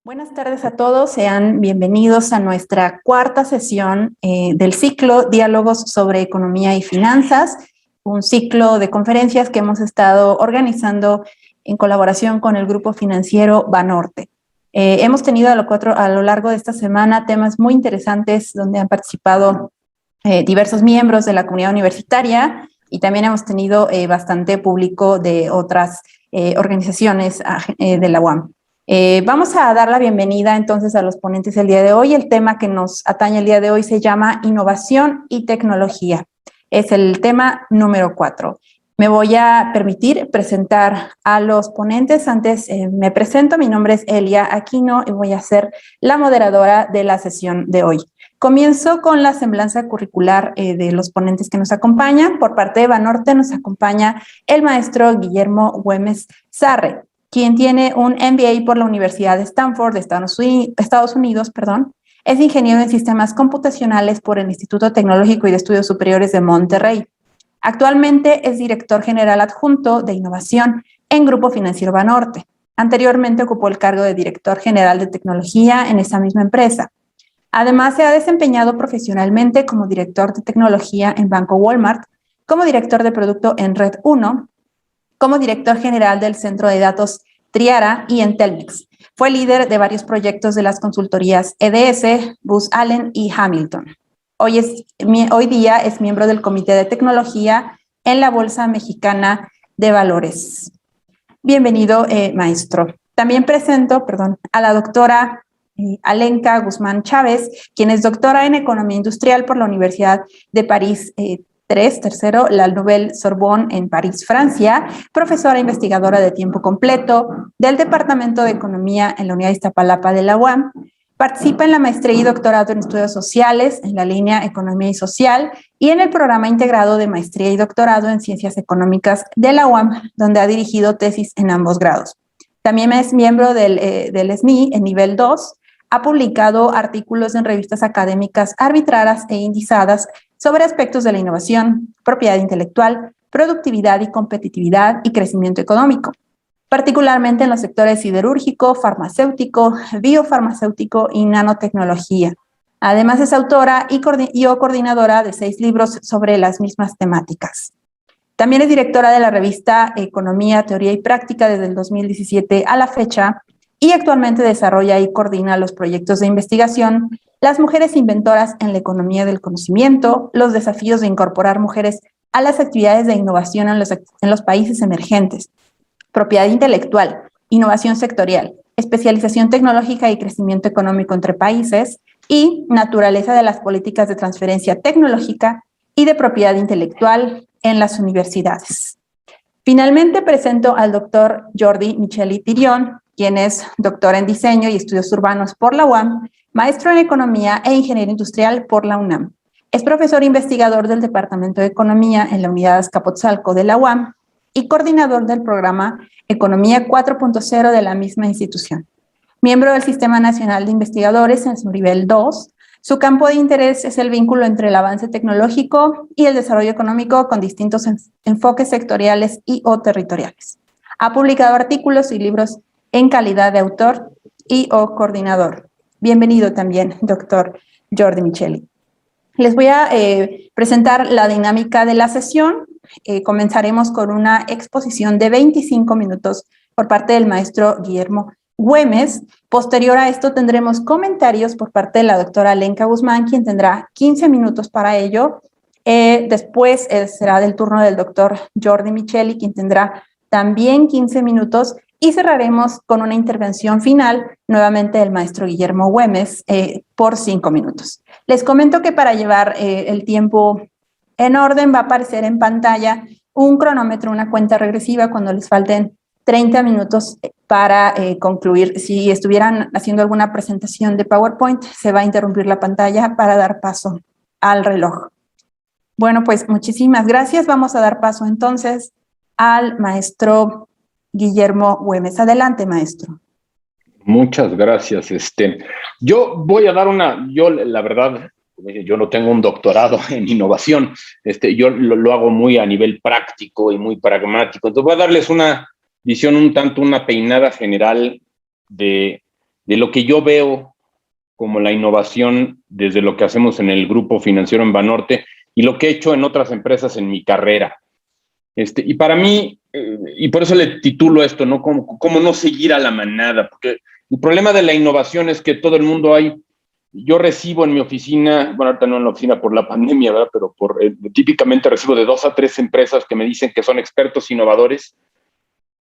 Buenas tardes a todos, sean bienvenidos a nuestra cuarta sesión del ciclo Diálogos sobre Economía y Finanzas, un ciclo de conferencias que hemos estado organizando en colaboración con el grupo financiero Banorte. Hemos tenido a lo largo de esta semana temas muy interesantes donde han participado diversos miembros de la comunidad universitaria y también hemos tenido bastante público de otras organizaciones de la UAM. Vamos a dar la bienvenida entonces a los ponentes el día de hoy. El tema que nos atañe el día de hoy se llama Innovación y Tecnología. Es el tema número 4. Me voy a permitir presentar a los ponentes. Antes me presento, mi nombre es Elia Aquino y voy a ser la moderadora de la sesión de hoy. Comienzo con la semblanza curricular de los ponentes que nos acompañan. Por parte de Banorte nos acompaña el maestro Guillermo Güemes Sarre, quien tiene un MBA por la Universidad de Stanford de Estados Unidos, es ingeniero en sistemas computacionales por el Instituto Tecnológico y de Estudios Superiores de Monterrey. Actualmente es director general adjunto de innovación en Grupo Financiero Banorte. Anteriormente ocupó el cargo de director general de tecnología en esa misma empresa. Además, se ha desempeñado profesionalmente como director de tecnología en Banco Walmart, como director de producto en Red 1, como director general del Centro de Datos Triara y en Telmex. Fue líder de varios proyectos de las consultorías EDS, Booz Allen y Hamilton. Hoy día es miembro del Comité de Tecnología en la Bolsa Mexicana de Valores. Bienvenido, maestro. También presento, a la doctora Alenka Guzmán Chávez, quien es doctora en Economía Industrial por la Universidad de París tercero, la Nouvelle Sorbonne en París, Francia, profesora investigadora de tiempo completo del Departamento de Economía en la Unidad de Iztapalapa de la UAM. Participa en la maestría y doctorado en estudios sociales en la línea Economía y Social y en el programa integrado de maestría y doctorado en Ciencias Económicas de la UAM, donde ha dirigido tesis en ambos grados. También es miembro del SNI en nivel 2. Ha publicado artículos en revistas académicas arbitradas e indizadas sobre aspectos de la innovación, propiedad intelectual, productividad y competitividad y crecimiento económico, particularmente en los sectores siderúrgico, farmacéutico, biofarmacéutico y nanotecnología. Además es autora y coordinadora de 6 libros sobre las mismas temáticas. También es directora de la revista Economía, Teoría y Práctica desde el 2017 a la fecha y actualmente desarrolla y coordina los proyectos de investigación Las mujeres inventoras en la economía del conocimiento, los desafíos de incorporar mujeres a las actividades de innovación en los países emergentes, propiedad intelectual, innovación sectorial, especialización tecnológica y crecimiento económico entre países y naturaleza de las políticas de transferencia tecnológica y de propiedad intelectual en las universidades. Finalmente presento al doctor Jordi Micheli Tirión, quien es doctor en Diseño y Estudios Urbanos por la UAM, maestro en Economía e Ingeniería Industrial por la UNAM. Es profesor investigador del Departamento de Economía en la Unidad Azcapotzalco de la UAM y coordinador del programa Economía 4.0 de la misma institución. Miembro del Sistema Nacional de Investigadores en su nivel 2, su campo de interés es el vínculo entre el avance tecnológico y el desarrollo económico con distintos enfoques sectoriales y o territoriales. Ha publicado artículos y libros en calidad de autor y o coordinador. Bienvenido también, doctor Jordi Micheli. Les voy a presentar la dinámica de la sesión. Comenzaremos con una exposición de 25 minutos por parte del maestro Guillermo Güemes. Posterior a esto tendremos comentarios por parte de la doctora Alenka Guzmán, quien tendrá 15 minutos para ello. Después será del turno del doctor Jordi Micheli, quien tendrá también 15 minutos. Y cerraremos con una intervención final, nuevamente del maestro Guillermo Güemes, por 5 minutos. Les comento que para llevar el tiempo en orden va a aparecer en pantalla un cronómetro, una cuenta regresiva cuando les falten 30 minutos para concluir. Si estuvieran haciendo alguna presentación de PowerPoint, se va a interrumpir la pantalla para dar paso al reloj. Bueno, pues muchísimas gracias. Vamos a dar paso entonces al maestro Guillermo Güemes. Adelante, maestro. Muchas gracias. Yo voy a dar la verdad, yo no tengo un doctorado en innovación, yo lo hago muy a nivel práctico y muy pragmático. Entonces voy a darles una visión una peinada general de de lo que yo veo como la innovación desde lo que hacemos en el grupo financiero en Banorte y lo que he hecho en otras empresas en mi carrera. Y para mí, y por eso le titulo esto, ¿no? ¿Cómo no seguir a la manada? Porque el problema de la innovación es que todo el mundo yo recibo en mi oficina, bueno, ahorita no en la oficina por la pandemia, ¿verdad? Pero típicamente recibo de 2 a 3 empresas que me dicen que son expertos innovadores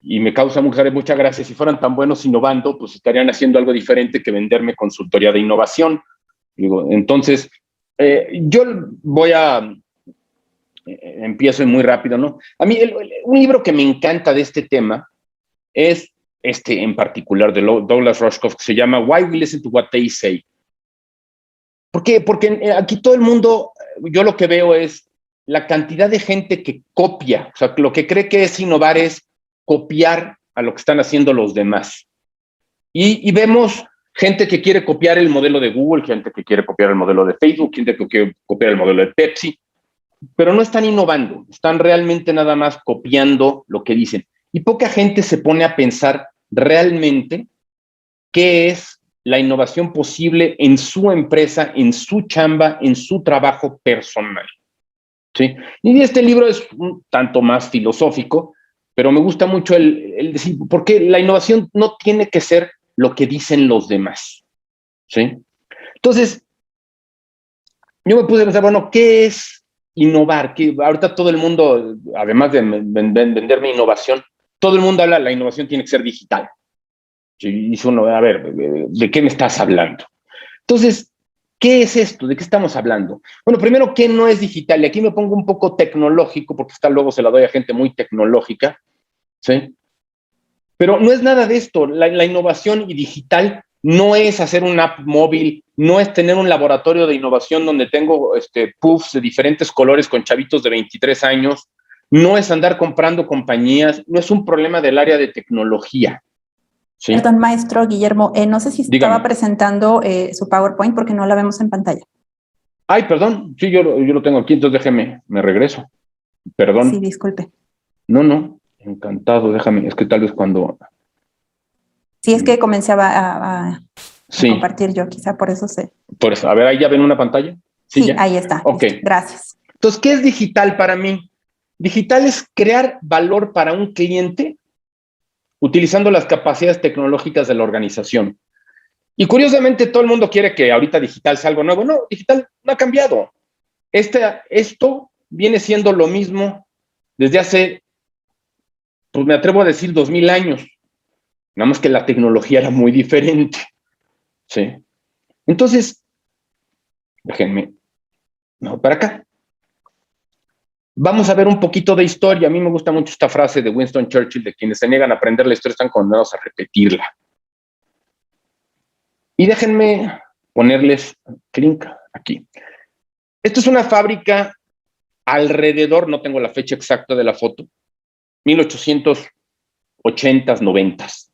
y me causa mucha gracia. Si fueran tan buenos innovando, pues estarían haciendo algo diferente que venderme consultoría de innovación. Digo, entonces, yo empiezo muy rápido, ¿no? A mí, un libro que me encanta de este tema es en particular de Douglas Rushkoff, que se llama Why We Listen to What They Say. ¿Por qué? Porque aquí todo el mundo, yo lo que veo es la cantidad de gente que copia, o sea, lo que cree que es innovar es copiar a lo que están haciendo los demás. Y vemos gente que quiere copiar el modelo de Google, gente que quiere copiar el modelo de Facebook, gente que quiere copiar el modelo de Pepsi, pero no están innovando, están realmente nada más copiando lo que dicen. Y poca gente se pone a pensar realmente qué es la innovación posible en su empresa, en su chamba, en su trabajo personal. ¿Sí? Y este libro es un tanto más filosófico, pero me gusta mucho el decir, porque la innovación no tiene que ser lo que dicen los demás. ¿Sí? Entonces, yo me puse a pensar, bueno, ¿qué es innovar? Que ahorita todo el mundo, además de venderme innovación, todo el mundo habla, la innovación tiene que ser digital. Y dice uno, a ver, ¿de qué me estás hablando? Entonces, ¿qué es esto? ¿De qué estamos hablando? Bueno, primero, ¿qué no es digital? Y aquí me pongo un poco tecnológico, porque luego se la doy a gente muy tecnológica, ¿sí? Pero no es nada de esto. La innovación y digital no es hacer una app móvil, no es tener un laboratorio de innovación donde tengo puffs de diferentes colores con chavitos de 23 años, no es andar comprando compañías, no es un problema del área de tecnología. ¿Sí? Perdón, maestro Guillermo, no sé si Dígame. estaba presentando su PowerPoint porque no la vemos en pantalla. Ay, perdón, sí, yo lo tengo aquí, entonces déjeme, me regreso. Perdón. Sí, disculpe. No, encantado, déjame, es que tal vez cuando... Sí, es que comencé a compartir yo, quizá por eso sé. Por eso, a ver, ahí ya ven una pantalla. Sí, ahí está. Ok. Listo. Gracias. Entonces, ¿qué es digital para mí? Digital es crear valor para un cliente utilizando las capacidades tecnológicas de la organización. Y curiosamente, todo el mundo quiere que ahorita digital sea algo nuevo. No, digital no ha cambiado. Esto viene siendo lo mismo desde hace, pues me atrevo a decir, 2000 años. Nada más que la tecnología era muy diferente. ¿Sí? Entonces, déjenme, no, para acá. Vamos a ver un poquito de historia. A mí me gusta mucho esta frase de Winston Churchill, de quienes se niegan a aprender la historia están condenados a repetirla. Y déjenme ponerles link aquí. Esto es una fábrica alrededor, no tengo la fecha exacta de la foto, 1880s, 90s.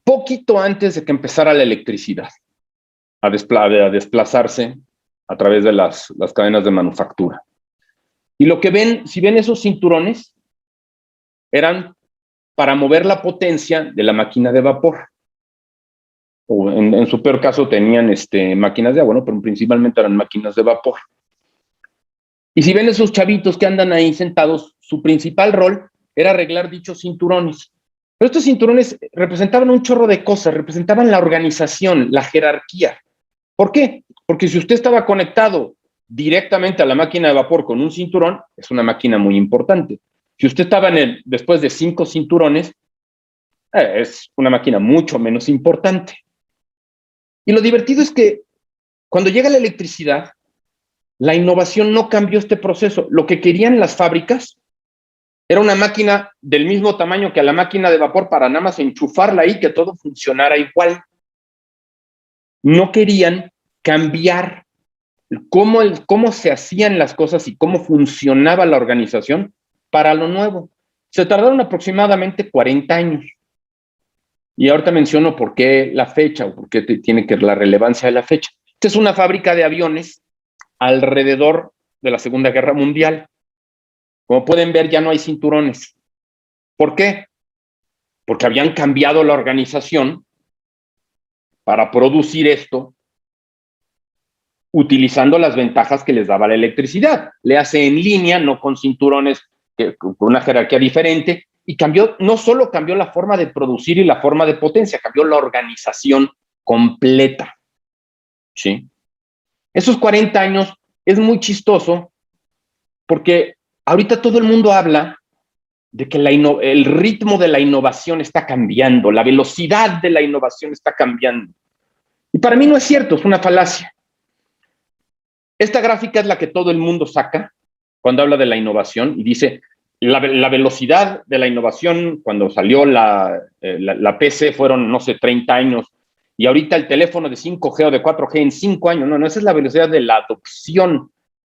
Poquito antes de que empezara la electricidad a desplazarse a través de las cadenas de manufactura. Y lo que ven, si ven esos cinturones, eran para mover la potencia de la máquina de vapor. O en su peor caso tenían máquinas de agua, ¿no? Pero principalmente eran máquinas de vapor. Y si ven esos chavitos que andan ahí sentados, su principal rol era arreglar dichos cinturones. Pero estos cinturones representaban un chorro de cosas, representaban la organización, la jerarquía. ¿Por qué? Porque si usted estaba conectado directamente a la máquina de vapor con un cinturón, es una máquina muy importante. Si usted estaba después de 5 cinturones, es una máquina mucho menos importante. Y lo divertido es que cuando llega la electricidad, la innovación no cambió este proceso. Lo que querían las fábricas era una máquina del mismo tamaño que la máquina de vapor para nada más enchufarla ahí, que todo funcionara igual. No querían cambiar cómo se hacían las cosas y cómo funcionaba la organización para lo nuevo. Se tardaron aproximadamente 40 años. Y ahorita menciono por qué la fecha o por qué tiene que ver la relevancia de la fecha. Esta es una fábrica de aviones alrededor de la Segunda Guerra Mundial. Como pueden ver, ya no hay cinturones. ¿Por qué? porque habían cambiado la organización para producir esto utilizando las ventajas que les daba la electricidad. Le hace en línea, no con cinturones, con una jerarquía diferente, y cambió, no solo cambió la forma de producir y la forma de potencia, cambió la organización completa. ¿Sí? Esos 40 años es muy chistoso porque ahorita todo el mundo habla de que el ritmo de la innovación está cambiando, la velocidad de la innovación está cambiando. Y para mí no es cierto, es una falacia. Esta gráfica es la que todo el mundo saca cuando habla de la innovación y dice la velocidad de la innovación cuando salió la PC fueron, no sé, 30 años, y ahorita el teléfono de 5G o de 4G en 5 años. No, esa es la velocidad de la adopción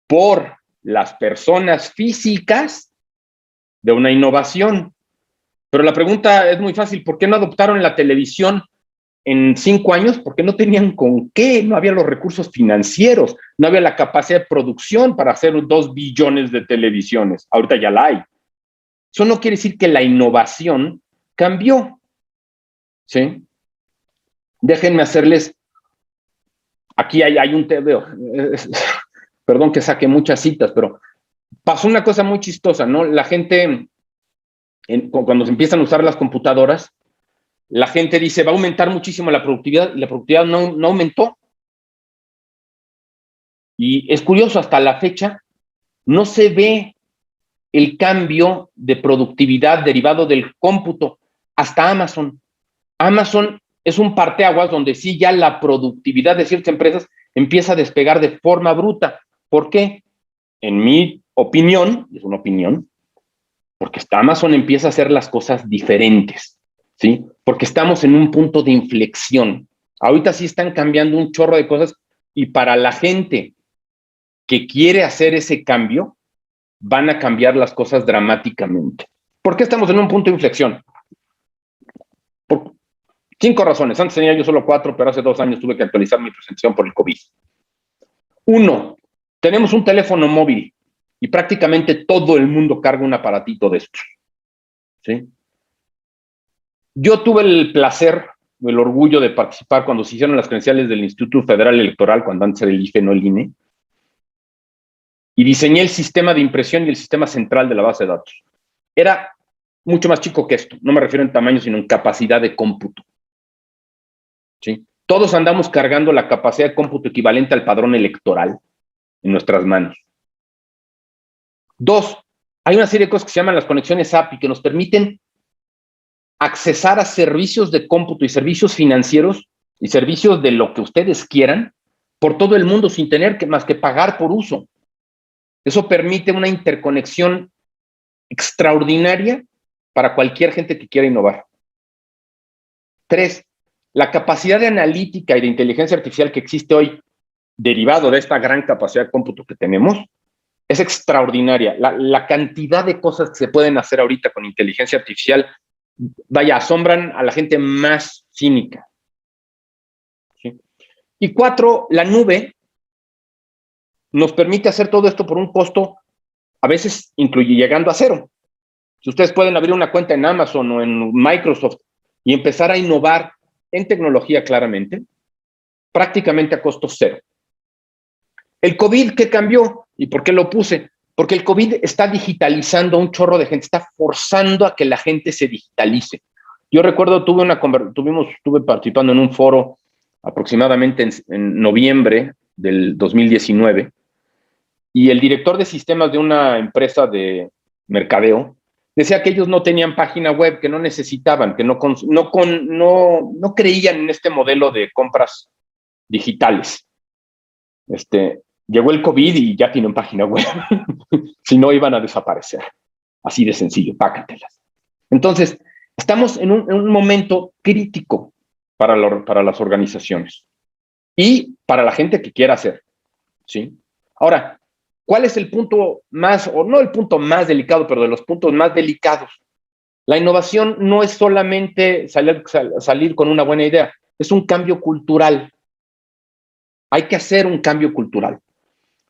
por las personas físicas de una innovación. Pero la pregunta es muy fácil: ¿por qué no adoptaron la televisión en 5 años? Porque no tenían con qué, no había los recursos financieros, no había la capacidad de producción para hacer 2 billones de televisiones. Ahorita ya la hay. Eso no quiere decir que la innovación cambió. ¿Sí? Déjenme hacerles, aquí hay un TVO, perdón que saque muchas citas, pero pasó una cosa muy chistosa, ¿no? La gente, cuando se empiezan a usar las computadoras, la gente dice, va a aumentar muchísimo la productividad, y la productividad no aumentó. Y es curioso, hasta la fecha no se ve el cambio de productividad derivado del cómputo. Hasta Amazon. Amazon es un parteaguas donde sí ya la productividad de ciertas empresas empieza a despegar de forma bruta. ¿Por qué? En mi opinión, es una opinión, porque hasta Amazon empieza a hacer las cosas diferentes, ¿sí? Porque estamos en un punto de inflexión. Ahorita sí están cambiando un chorro de cosas, y para la gente que quiere hacer ese cambio, van a cambiar las cosas dramáticamente. ¿Por qué estamos en un punto de inflexión? Por 5 razones. Antes tenía yo solo 4, pero hace 2 años tuve que actualizar mi presentación por el COVID. 1, tenemos un teléfono móvil y prácticamente todo el mundo carga un aparatito de estos. ¿Sí? Yo tuve el placer, el orgullo de participar cuando se hicieron las credenciales del Instituto Federal Electoral, cuando antes era el IFE, no el INE, y diseñé el sistema de impresión y el sistema central de la base de datos. Era mucho más chico que esto, no me refiero en tamaño, sino en capacidad de cómputo. ¿Sí? Todos andamos cargando la capacidad de cómputo equivalente al padrón electoral en nuestras manos. 2, hay una serie de cosas que se llaman las conexiones API que nos permiten accesar a servicios de cómputo y servicios financieros y servicios de lo que ustedes quieran por todo el mundo sin tener más que pagar por uso. Eso permite una interconexión extraordinaria para cualquier gente que quiera innovar. 3, la capacidad de analítica y de inteligencia artificial que existe hoy, derivado de esta gran capacidad de cómputo que tenemos, es extraordinaria. La cantidad de cosas que se pueden hacer ahorita con inteligencia artificial, vaya, asombran a la gente más cínica. ¿Sí? Y 4, la nube nos permite hacer todo esto por un costo, a veces llegando a 0. Si ustedes pueden abrir una cuenta en Amazon o en Microsoft y empezar a innovar en tecnología claramente, prácticamente a costo 0. El COVID, ¿qué cambió? ¿Y por qué lo puse? Porque el COVID está digitalizando a un chorro de gente, está forzando a que la gente se digitalice. Yo recuerdo, estuve participando en un foro aproximadamente en noviembre del 2019, y el director de sistemas de una empresa de mercadeo decía que ellos no tenían página web, que no necesitaban, que no creían en este modelo de compras digitales. Llegó el COVID y ya tienen página web. Si no, iban a desaparecer. Así de sencillo, págatelas. Entonces, estamos en un momento crítico para las organizaciones y para la gente que quiera hacer. ¿Sí? Ahora, ¿cuál es el punto más, o no el punto más delicado, pero de los puntos más delicados? La innovación no es solamente salir con una buena idea, es un cambio cultural. Hay que hacer un cambio cultural.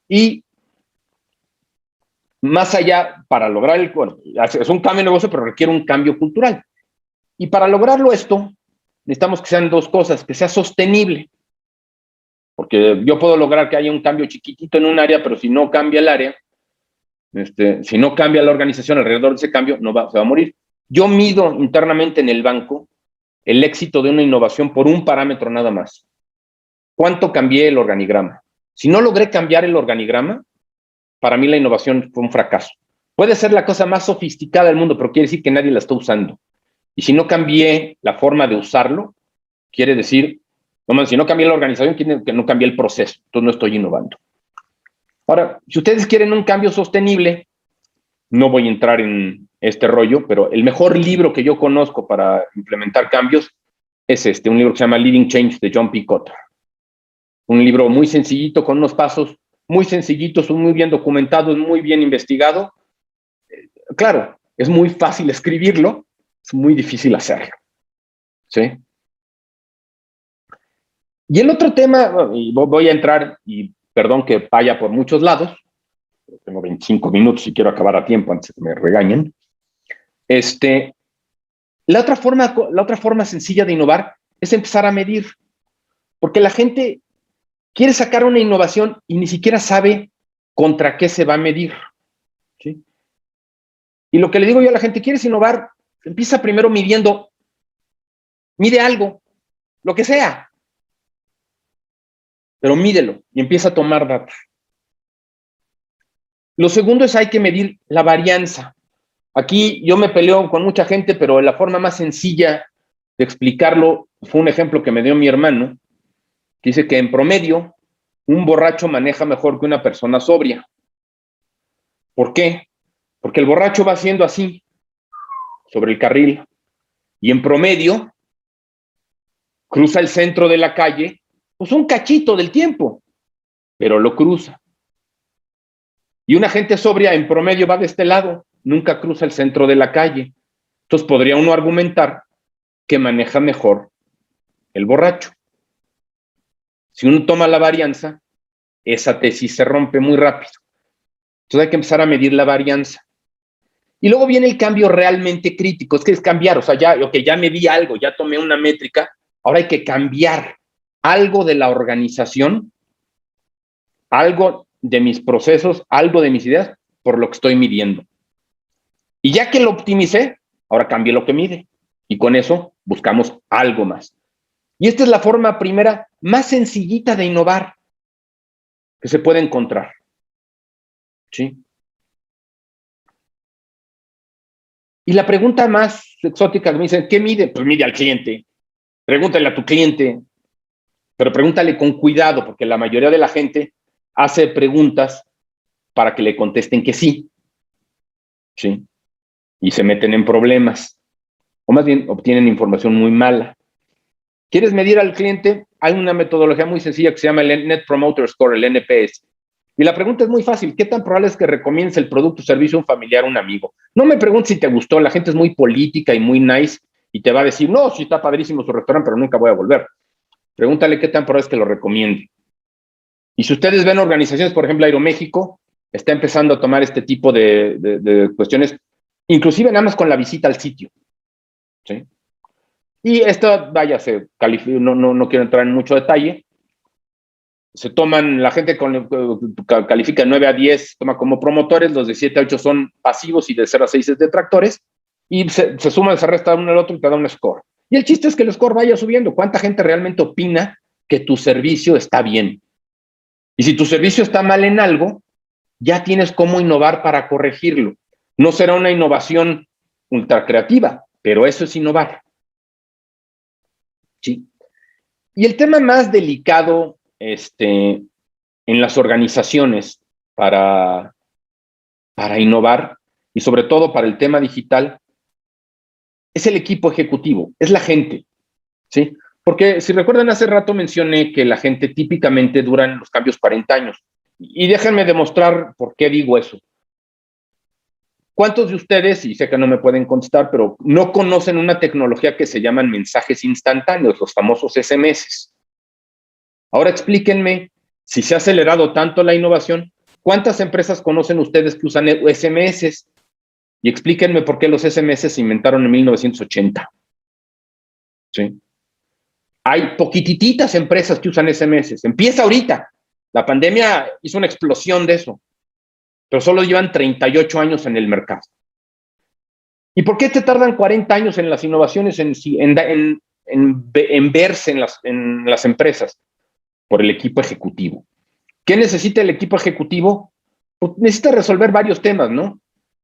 Y más allá, para lograr es un cambio de negocio, pero requiere un cambio cultural. Y para lograrlo esto, necesitamos que sean dos cosas, que sea sostenible, porque yo puedo lograr que haya un cambio chiquitito en un área, pero si no cambia el área, si no cambia la organización alrededor de ese cambio, se va a morir. Yo mido internamente en el banco el éxito de una innovación por un parámetro nada más. ¿Cuánto cambié el organigrama? Si no logré cambiar el organigrama, para mí la innovación fue un fracaso. Puede ser la cosa más sofisticada del mundo, pero quiere decir que nadie la está usando. Y si no cambié la forma de usarlo, quiere decir, si no cambié la organización, quiere decir que no cambié el proceso, entonces no estoy innovando. Ahora, si ustedes quieren un cambio sostenible, no voy a entrar en este rollo, pero el mejor libro que yo conozco para implementar cambios es un libro que se llama Leading Change de John P. Kotter. Un libro muy sencillito, con unos pasos muy sencillitos, muy bien documentados, muy bien investigado. Claro, es muy fácil escribirlo, es muy difícil hacerlo. ¿Sí? Y el otro tema, y voy a entrar, y perdón que vaya por muchos lados, tengo 25 minutos y quiero acabar a tiempo antes de que me regañen. La otra forma sencilla de innovar es empezar a medir, porque la gente quiere sacar una innovación y ni siquiera sabe contra qué se va a medir. ¿Sí? Y lo que le digo yo a la gente, ¿quieres innovar? Empieza primero midiendo, mide algo, lo que sea, pero mídelo y empieza a tomar datos. Lo segundo es hay que medir la varianza. Aquí yo me peleo con mucha gente, pero la forma más sencilla de explicarlo fue un ejemplo que me dio mi hermano, que dice que en promedio un borracho maneja mejor que una persona sobria. ¿Por qué? Porque el borracho va haciendo así, sobre el carril, y en promedio cruza el centro de la calle, pues un cachito del tiempo, pero lo cruza. Y una gente sobria en promedio va de este lado, nunca cruza el centro de la calle. Entonces podría uno argumentar que maneja mejor el borracho. Si uno toma la varianza, esa tesis se rompe muy rápido. Entonces hay que empezar a medir la varianza. Y luego viene el cambio realmente crítico, es que es cambiar, o sea, ya medí algo, ya tomé una métrica, ahora hay que cambiar algo de la organización, algo de mis procesos, algo de mis ideas, por lo que estoy midiendo. Y ya que lo optimicé, ahora cambie lo que mide. Y con eso buscamos algo más. Y esta es la forma primera más sencillita de innovar que se puede encontrar. ¿Sí? Y la pregunta más exótica que me dicen, ¿qué mide? Pues mide al cliente. Pregúntale a tu cliente, pero pregúntale con cuidado, porque la mayoría de la gente hace preguntas para que le contesten que sí. ¿Sí? Y se meten en problemas. O más bien, obtienen información muy mala. ¿Quieres medir al cliente? Hay una metodología muy sencilla que se llama el Net Promoter Score, el NPS. Y la pregunta es muy fácil. ¿Qué tan probable es que recomiendes el producto o servicio a un familiar o un amigo? No me preguntes si te gustó. La gente es muy política y muy nice y te va a decir, no, sí está padrísimo su restaurante, pero nunca voy a volver. Pregúntale qué tan probable es que lo recomiende. Y si ustedes ven organizaciones, por ejemplo, Aeroméxico está empezando a tomar este tipo de cuestiones, inclusive nada más con la visita al sitio. ¿Sí? Y esto, vaya, se califica, no quiero entrar en mucho detalle. Se toman, la gente califica de 9 a 10, toma como promotores, los de 7 a 8 son pasivos y de 0 a 6 es detractores, y se suman, se resta uno al otro y te da un score. Y el chiste es que el score vaya subiendo. ¿Cuánta gente realmente opina que tu servicio está bien? Y si tu servicio está mal en algo, ya tienes cómo innovar para corregirlo. No será una innovación ultra creativa, pero eso es innovar. ¿Sí? Y el tema más delicado en las organizaciones para innovar, y sobre todo para el tema digital, es el equipo ejecutivo, es la gente. ¿Sí? Porque si recuerdan, hace rato mencioné que la gente típicamente duran los cambios 40 años. Y déjenme demostrar por qué digo eso. ¿Cuántos de ustedes, y sé que no me pueden contestar, pero no conocen una tecnología que se llaman mensajes instantáneos, los famosos SMS? Ahora explíquenme, si se ha acelerado tanto la innovación, ¿cuántas empresas conocen ustedes que usan SMS? Y explíquenme por qué los SMS se inventaron en 1980. ¿sí? Hay poquititas empresas que usan SMS. Empieza ahorita. La pandemia hizo una explosión de eso, pero solo llevan 38 años en el mercado. ¿Y por qué te tardan 40 años en las innovaciones en verse en las empresas? Por el equipo ejecutivo. ¿Qué necesita el equipo ejecutivo? Pues necesita resolver varios temas, ¿no?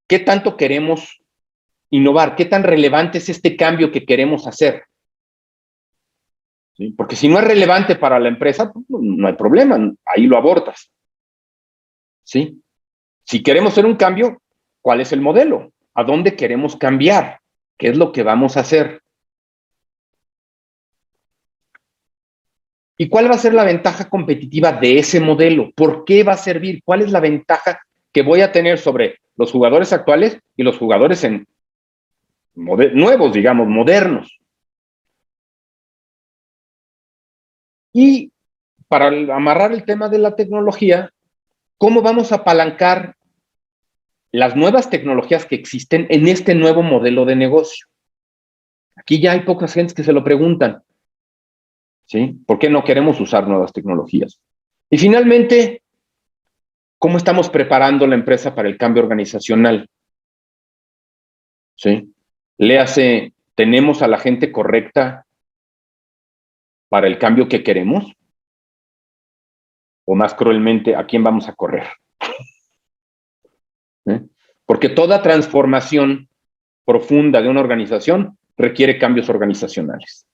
¿Qué tanto queremos innovar? ¿Qué tan relevante es este cambio que queremos hacer? ¿Sí? Porque si no es relevante para la empresa, pues no hay problema, ahí lo abortas. ¿Sí? Si queremos hacer un cambio, ¿cuál es el modelo? ¿A dónde queremos cambiar? ¿Qué es lo que vamos a hacer? ¿Y cuál va a ser la ventaja competitiva de ese modelo? ¿Por qué va a servir? ¿Cuál es la ventaja que voy a tener sobre los jugadores actuales y los jugadores nuevos, digamos, modernos? Y para amarrar el tema de la tecnología, ¿cómo vamos a apalancar las nuevas tecnologías que existen en este nuevo modelo de negocio? Aquí ya hay pocas gentes que se lo preguntan, ¿sí? ¿Por qué no queremos usar nuevas tecnologías? Y finalmente, ¿cómo estamos preparando la empresa para el cambio organizacional? ¿Sí? Léase, ¿tenemos a la gente correcta para el cambio que queremos? O más cruelmente, ¿a quién vamos a correr? ¿Eh? Porque toda transformación profunda de una organización requiere cambios organizacionales.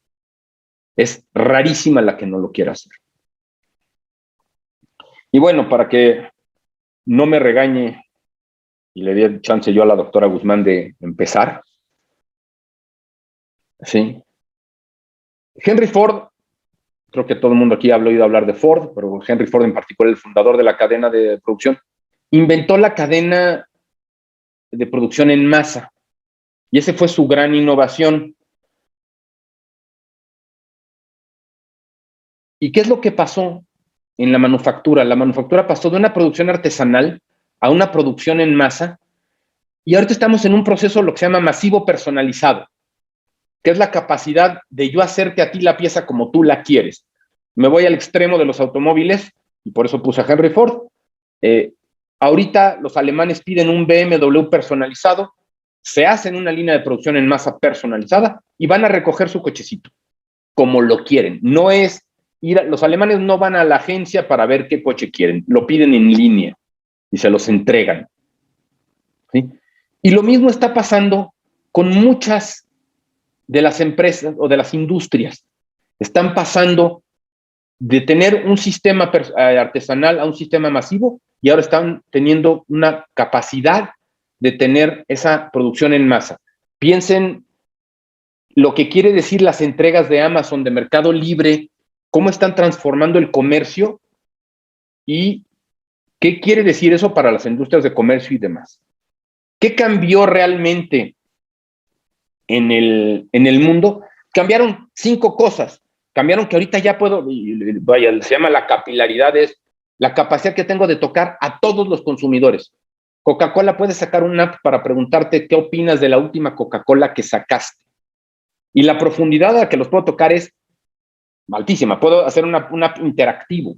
Es rarísima la que no lo quiera hacer. Y bueno, para que no me regañe y le dé chance yo a la doctora Guzmán de empezar, ¿sí? Henry Ford, creo que todo el mundo aquí ha oído hablar de Ford, pero Henry Ford en particular, el fundador de la cadena de producción, inventó la cadena de producción en masa. Y esa fue su gran innovación. ¿Y qué es lo que pasó en la manufactura? La manufactura pasó de una producción artesanal a una producción en masa, y ahorita estamos en un proceso lo que se llama masivo personalizado, que es la capacidad de yo hacerte a ti la pieza como tú la quieres. Me voy al extremo de los automóviles, y por eso puse a Henry Ford. Ahorita los alemanes piden un BMW personalizado, se hacen una línea de producción en masa personalizada y van a recoger su cochecito como lo quieren. No es los alemanes no van a la agencia para ver qué coche quieren, lo piden en línea y se los entregan. ¿Sí? Y lo mismo está pasando con muchas de las empresas o de las industrias. Están pasando de tener un sistema artesanal a un sistema masivo, y ahora están teniendo una capacidad de tener esa producción en masa. Piensen lo que quiere decir las entregas de Amazon, de Mercado Libre, cómo están transformando el comercio y qué quiere decir eso para las industrias de comercio y demás. ¿Qué cambió realmente en el mundo? Cambiaron 5 cosas. Cambiaron que ahorita ya puedo, vaya, se llama la capilaridad, es la capacidad que tengo de tocar a todos los consumidores. Coca-Cola puede sacar una app para preguntarte qué opinas de la última Coca-Cola que sacaste. Y la profundidad a la que los puedo tocar es altísima. Puedo hacer un app interactivo.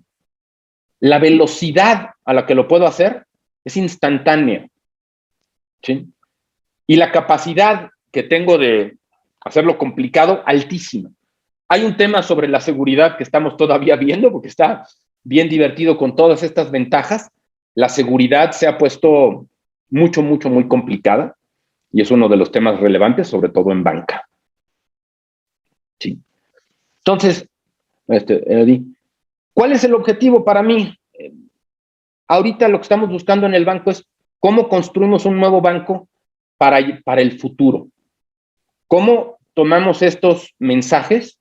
La velocidad a la que lo puedo hacer es instantánea. ¿Sí? Y la capacidad que tengo de hacerlo complicado, altísima. Hay un tema sobre la seguridad que estamos todavía viendo, porque está bien divertido con todas estas ventajas. La seguridad se ha puesto muy complicada, y es uno de los temas relevantes, sobre todo en banca. Sí. Entonces, Eddie, ¿cuál es el objetivo para mí? Ahorita lo que estamos buscando en el banco es cómo construimos un nuevo banco para el futuro. ¿Cómo tomamos estos mensajes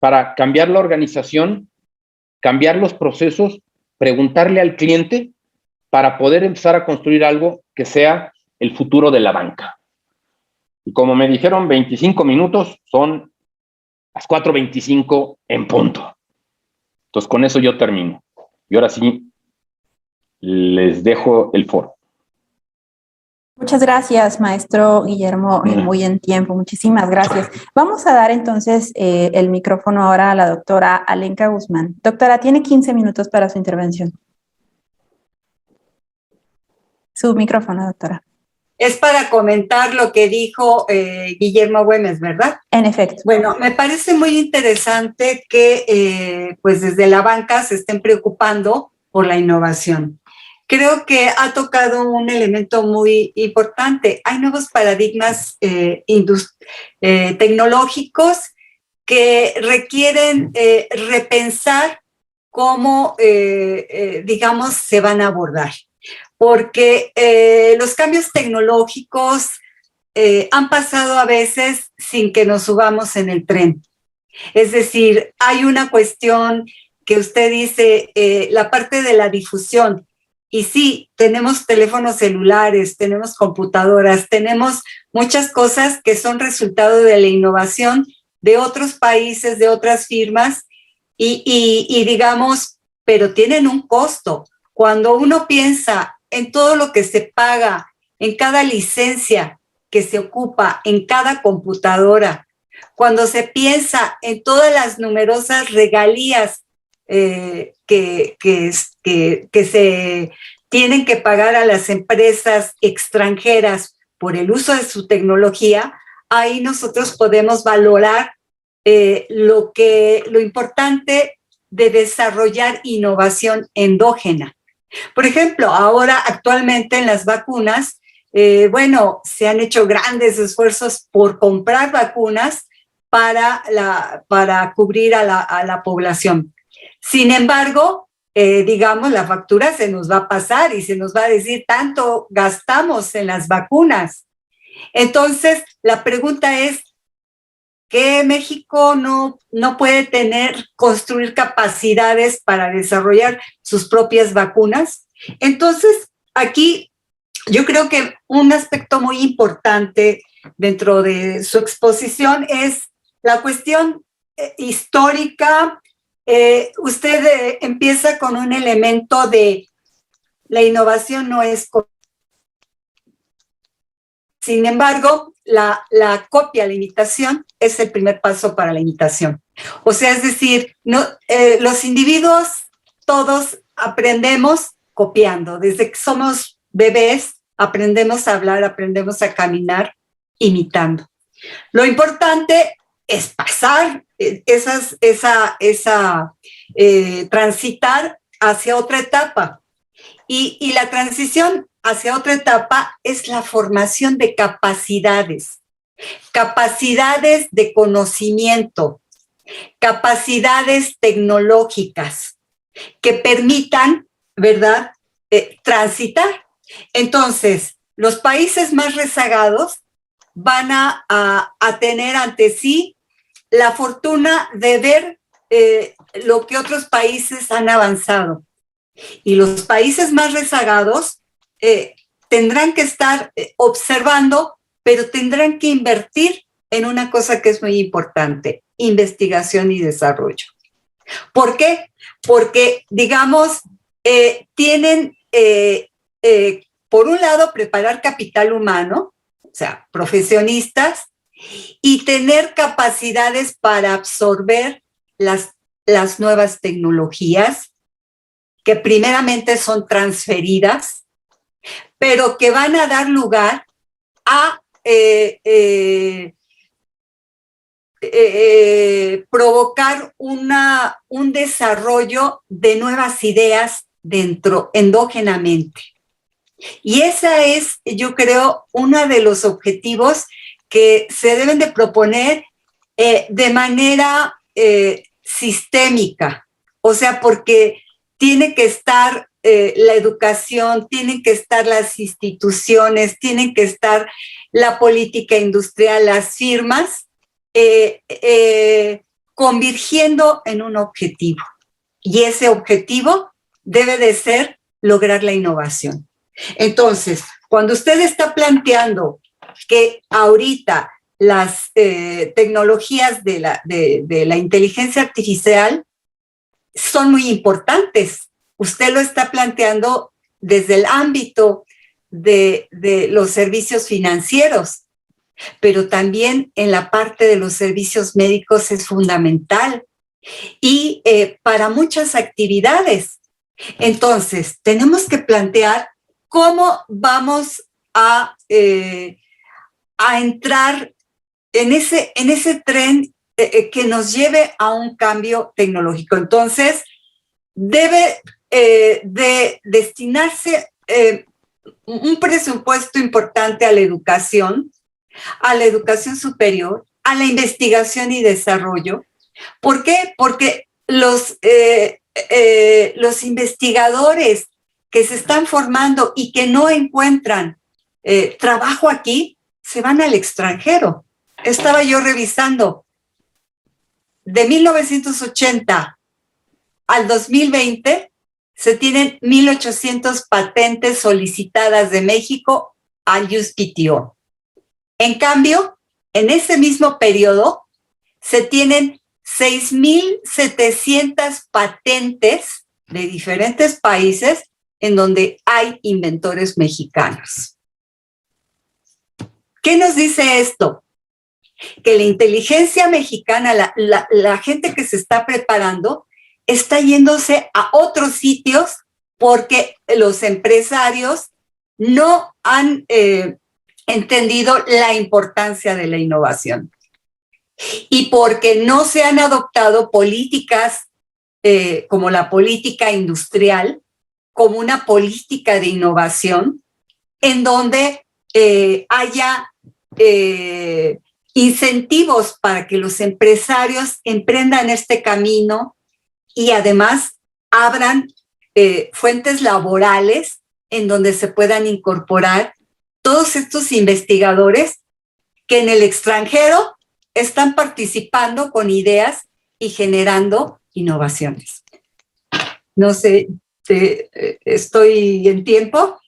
para cambiar la organización, cambiar los procesos, preguntarle al cliente para poder empezar a construir algo que sea el futuro de la banca? Y como me dijeron 25 minutos, son las 4:25 en punto. Entonces, con eso yo termino. Y ahora sí, les dejo el foro. Muchas gracias, maestro Guillermo, muy en tiempo. Muchísimas gracias. Vamos a dar entonces el micrófono ahora a la doctora Alenka Guzmán. Doctora, tiene 15 minutos para su intervención. Su micrófono, doctora. Es para comentar lo que dijo Guillermo Güemes, ¿verdad? En efecto. Bueno, me parece muy interesante que pues desde la banca se estén preocupando por la innovación. Creo que ha tocado un elemento muy importante. Hay nuevos paradigmas tecnológicos que requieren repensar cómo, digamos, se van a abordar. Porque los cambios tecnológicos han pasado a veces sin que nos subamos en el tren. Es decir, hay una cuestión que usted dice, la parte de la difusión. Y sí, tenemos teléfonos celulares, tenemos computadoras, tenemos muchas cosas que son resultado de la innovación de otros países, de otras firmas, y digamos, pero tienen un costo. Cuando uno piensa en todo lo que se paga, en cada licencia que se ocupa, en cada computadora, cuando se piensa en todas las numerosas regalías que se tienen que pagar a las empresas extranjeras por el uso de su tecnología, ahí nosotros podemos valorar lo importante de desarrollar innovación endógena. Por ejemplo, ahora actualmente en las vacunas, bueno, se han hecho grandes esfuerzos por comprar vacunas para cubrir a la población. Sin embargo, digamos, la factura se nos va a pasar y se nos va a decir tanto gastamos en las vacunas. Entonces, la pregunta es, ¿que México no puede construir capacidades para desarrollar sus propias vacunas? Entonces, aquí yo creo que un aspecto muy importante dentro de su exposición es la cuestión histórica. Usted empieza con un elemento de la innovación no es... Sin embargo, la copia, la imitación, es el primer paso para la imitación. O sea, es decir, los individuos todos aprendemos copiando. Desde que somos bebés, aprendemos a hablar, aprendemos a caminar, imitando. Lo importante es pasar transitar hacia otra etapa. Y la transición hacia otra etapa es la formación de capacidades de conocimiento, capacidades tecnológicas que permitan, ¿verdad?, transitar. Entonces, los países más rezagados van a tener ante sí la fortuna de ver lo que otros países han avanzado. Y los países más rezagados tendrán que estar observando, pero tendrán que invertir en una cosa que es muy importante: investigación y desarrollo. ¿Por qué? Porque, digamos, tienen, por un lado, preparar capital humano, o sea, profesionistas, y tener capacidades para absorber las nuevas tecnologías, que primeramente son transferidas, pero que van a dar lugar a provocar un desarrollo de nuevas ideas endógenamente. Y esa es, yo creo, uno de los objetivos que se deben de proponer de manera sistémica. O sea, porque tiene que estar la educación, tienen que estar las instituciones, tienen que estar la política industrial, las firmas, convergiendo en un objetivo. Y ese objetivo debe de ser lograr la innovación. Entonces, cuando usted está planteando que ahorita las tecnologías de la inteligencia artificial son muy importantes, usted lo está planteando desde el ámbito de los servicios financieros, pero también en la parte de los servicios médicos es fundamental y para muchas actividades. Entonces, tenemos que plantear cómo vamos a entrar en ese tren que nos lleve a un cambio tecnológico. Entonces, debe de destinarse un presupuesto importante a la educación superior, a la investigación y desarrollo. ¿Por qué? Porque los investigadores que se están formando y que no encuentran trabajo aquí, se van al extranjero. Estaba yo revisando, de 1980 al 2020, se tienen 1,800 patentes solicitadas de México al USPTO. En cambio, en ese mismo periodo, se tienen 6,700 patentes de diferentes países en donde hay inventores mexicanos. ¿Qué nos dice esto? Que la inteligencia mexicana, la gente que se está preparando, está yéndose a otros sitios porque los empresarios no han entendido la importancia de la innovación y porque no se han adoptado políticas como la política industrial, como una política de innovación, en donde haya incentivos para que los empresarios emprendan este camino y además abran fuentes laborales en donde se puedan incorporar todos estos investigadores que en el extranjero están participando con ideas y generando innovaciones. No sé, ¿estoy en tiempo?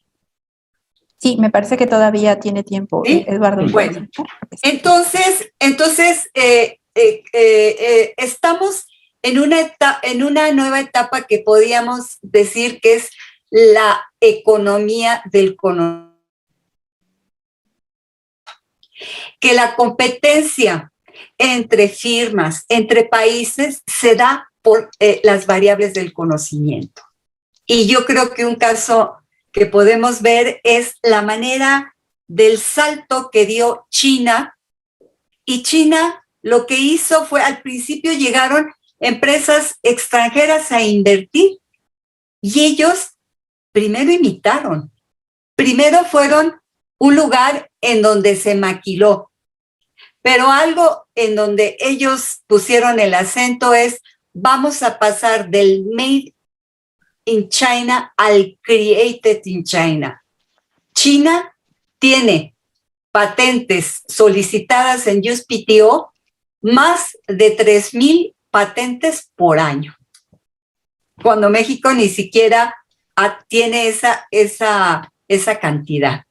Sí, me parece que todavía tiene tiempo, ¿Sí? Eduardo. Bueno, entonces estamos en una nueva etapa que podríamos decir que es la economía del conocimiento. Que la competencia entre firmas, entre países, se da por las variables del conocimiento. Y yo creo que un caso que podemos ver es la manera del salto que dio China. Y China lo que hizo fue, al principio llegaron empresas extranjeras a invertir y ellos primero imitaron. Primero fueron un lugar en donde se maquiló. Pero algo en donde ellos pusieron el acento es, vamos a pasar del made in China al created in China. China tiene patentes solicitadas en USPTO, más de 3,000 patentes por año, cuando México ni siquiera tiene esa cantidad.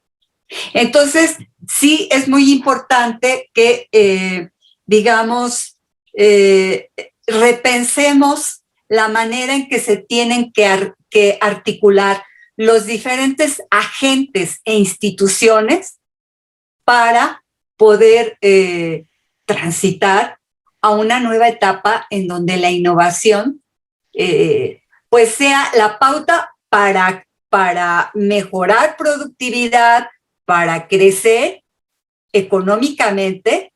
Entonces, sí es muy importante que, repensemos la manera en que se tienen que articular los diferentes agentes e instituciones para poder transitar a una nueva etapa en donde la innovación pues sea la pauta para mejorar productividad, para crecer económicamente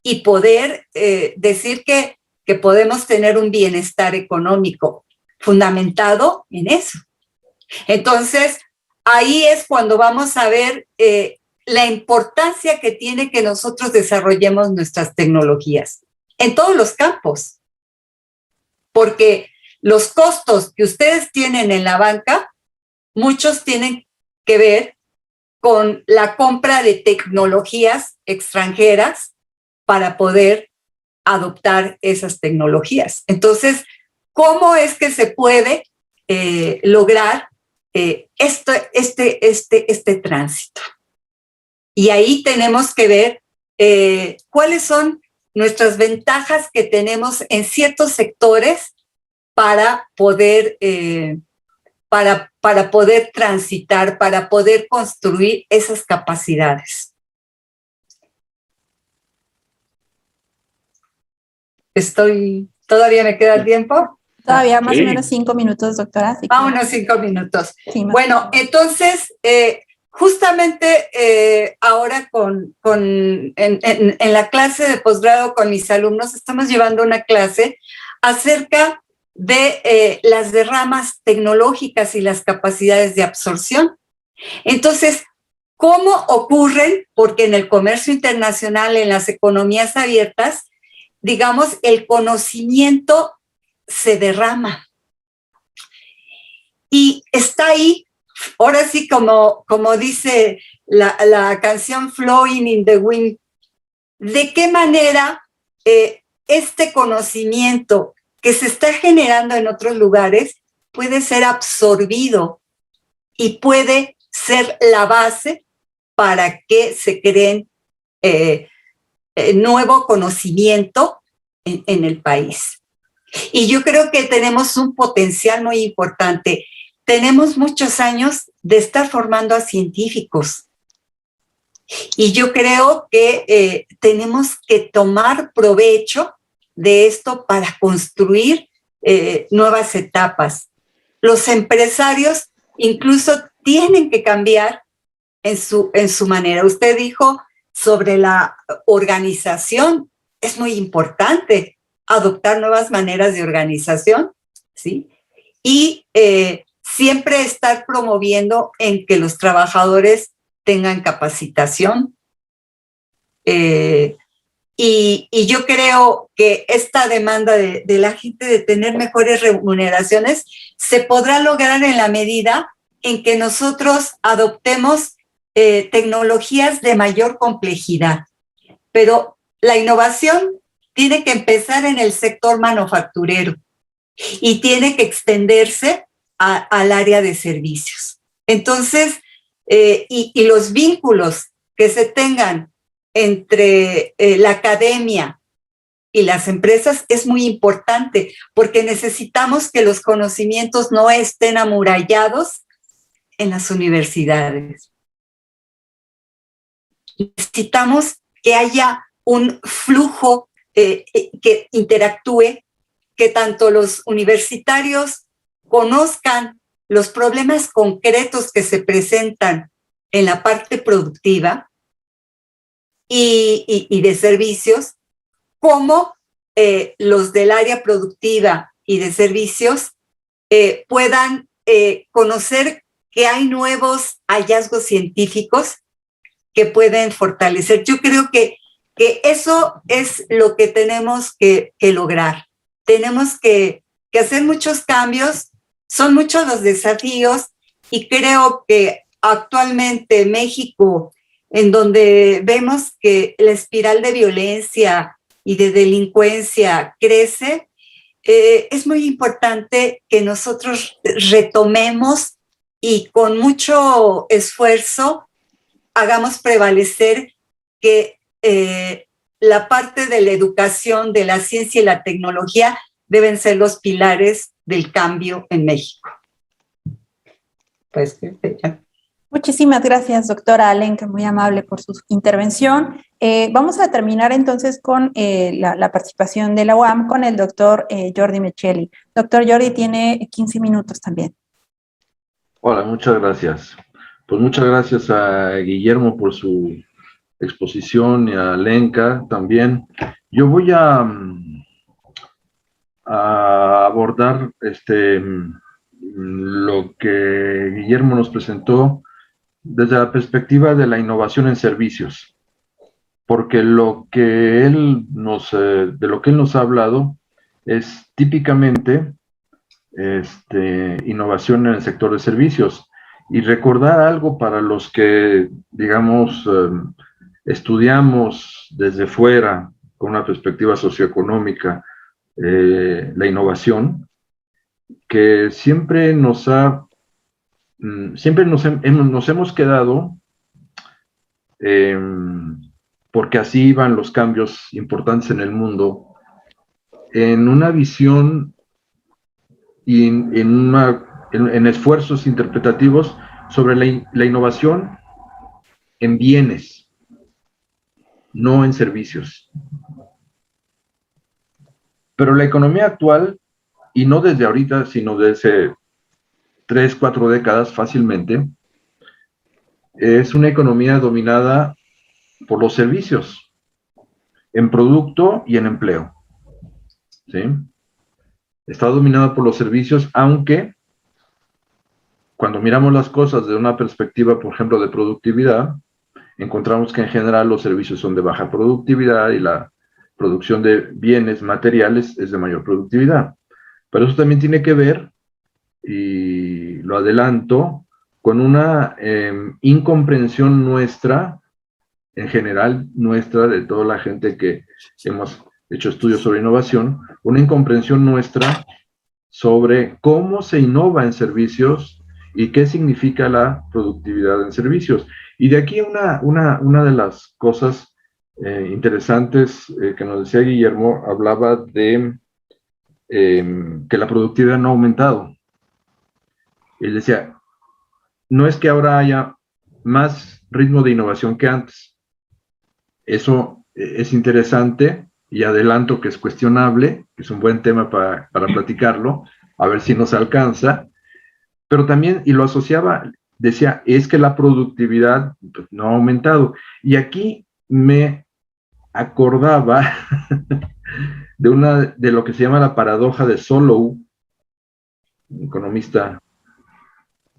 y poder decir que podemos tener un bienestar económico fundamentado en eso. Entonces, ahí es cuando vamos a ver la importancia que tiene que nosotros desarrollemos nuestras tecnologías en todos los campos, porque los costos que ustedes tienen en la banca, muchos tienen que ver con la compra de tecnologías extranjeras para poder adoptar esas tecnologías. Entonces, ¿cómo es que se puede lograr este tránsito? Y ahí tenemos que ver cuáles son nuestras ventajas que tenemos en ciertos sectores para poder para poder transitar, para poder construir esas capacidades. ¿Todavía me queda tiempo? Todavía más o menos 5 minutos, doctora. Así que... unos 5 minutos. Sí, bueno, entonces, justamente ahora en la clase de posgrado con mis alumnos estamos llevando una clase acerca de las derramas tecnológicas y las capacidades de absorción. Entonces, ¿cómo ocurren? Porque en el comercio internacional, en las economías abiertas, digamos, el conocimiento se derrama. Y está ahí, ahora sí, como dice la canción Flowing in the Wind, ¿de qué manera este conocimiento que se está generando en otros lugares puede ser absorbido y puede ser la base para que se creen nuevo conocimiento en el país? Y yo creo que tenemos un potencial muy importante. Tenemos muchos años de estar formando a científicos. Y yo creo que tenemos que tomar provecho de esto para construir nuevas etapas. Los empresarios incluso tienen que cambiar en su manera. Usted dijo sobre la organización, es muy importante adoptar nuevas maneras de organización, ¿sí? Y siempre estar promoviendo en que los trabajadores tengan capacitación. Y yo creo que esta demanda de la gente de tener mejores remuneraciones se podrá lograr en la medida en que nosotros adoptemos tecnologías de mayor complejidad. Pero la innovación tiene que empezar en el sector manufacturero y tiene que extenderse al área de servicios. Entonces, y los vínculos que se tengan entre la academia y las empresas es muy importante, porque necesitamos que los conocimientos no estén amurallados en las universidades. Necesitamos que haya un flujo que interactúe, que tanto los universitarios conozcan los problemas concretos que se presentan en la parte productiva y de servicios, como los del área productiva y de servicios puedan conocer que hay nuevos hallazgos científicos que pueden fortalecer. Yo creo que eso es lo que tenemos que lograr. Tenemos que hacer muchos cambios, son muchos los desafíos, y creo que actualmente México, en donde vemos que la espiral de violencia y de delincuencia crece, es muy importante que nosotros retomemos y con mucho esfuerzo hagamos prevalecer que la parte de la educación, de la ciencia y la tecnología deben ser los pilares del cambio en México. Pues, muchísimas gracias, doctora Alenka, muy amable por su intervención. Vamos a terminar entonces con la participación de la UAM con el doctor Jordi Micheli. Doctor Jordi, tiene 15 minutos también. Hola, muchas gracias. Pues muchas gracias a Guillermo por su exposición y a Alenka también. Yo voy a abordar lo que Guillermo nos presentó desde la perspectiva de la innovación en servicios, porque de lo que él nos ha hablado es típicamente innovación en el sector de servicios. Y recordar algo para los que, digamos, estudiamos desde fuera con una perspectiva socioeconómica la innovación, que siempre nos hemos quedado, porque así iban los cambios importantes en el mundo, en una visión y en una en esfuerzos interpretativos sobre la innovación en bienes, no en servicios. Pero la economía actual, y no desde ahorita, sino desde 3, 4 décadas fácilmente, es una economía dominada por los servicios, en producto y en empleo. ¿Sí? Está dominada por los servicios, aunque cuando miramos las cosas desde una perspectiva, por ejemplo, de productividad, encontramos que en general los servicios son de baja productividad y la producción de bienes materiales es de mayor productividad. Pero eso también tiene que ver, y lo adelanto, con una incomprensión nuestra, en general nuestra, de toda la gente que hemos hecho estudios sobre innovación, una incomprensión nuestra sobre cómo se innova en servicios y qué significa la productividad en servicios. Y de aquí una de las cosas interesantes que nos decía Guillermo, hablaba de que la productividad no ha aumentado. Él decía, no es que ahora haya más ritmo de innovación que antes. Eso es interesante y adelanto que es cuestionable, que es un buen tema para platicarlo, a ver si nos alcanza, pero también, y lo asociaba, decía, es que la productividad no ha aumentado. Y aquí me acordaba de lo que se llama la paradoja de Solow, un economista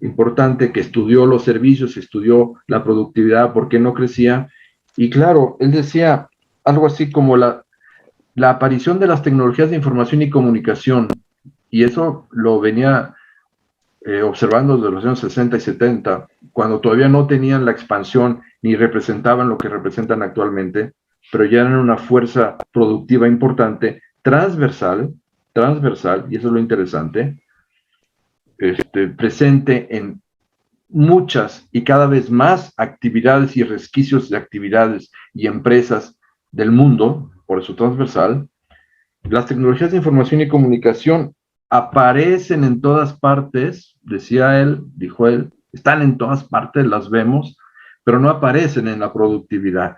importante que estudió los servicios, estudió la productividad, por qué no crecía. Y claro, él decía algo así como la aparición de las tecnologías de información y comunicación, y eso lo venía observando desde los años 60 y 70, cuando todavía no tenían la expansión ni representaban lo que representan actualmente, pero ya eran una fuerza productiva importante, transversal, y eso es lo interesante, presente en muchas y cada vez más actividades y resquicios de actividades y empresas del mundo, por eso transversal. Las tecnologías de información y comunicación aparecen en todas partes, decía él, dijo él, están en todas partes, las vemos, pero no aparecen en la productividad.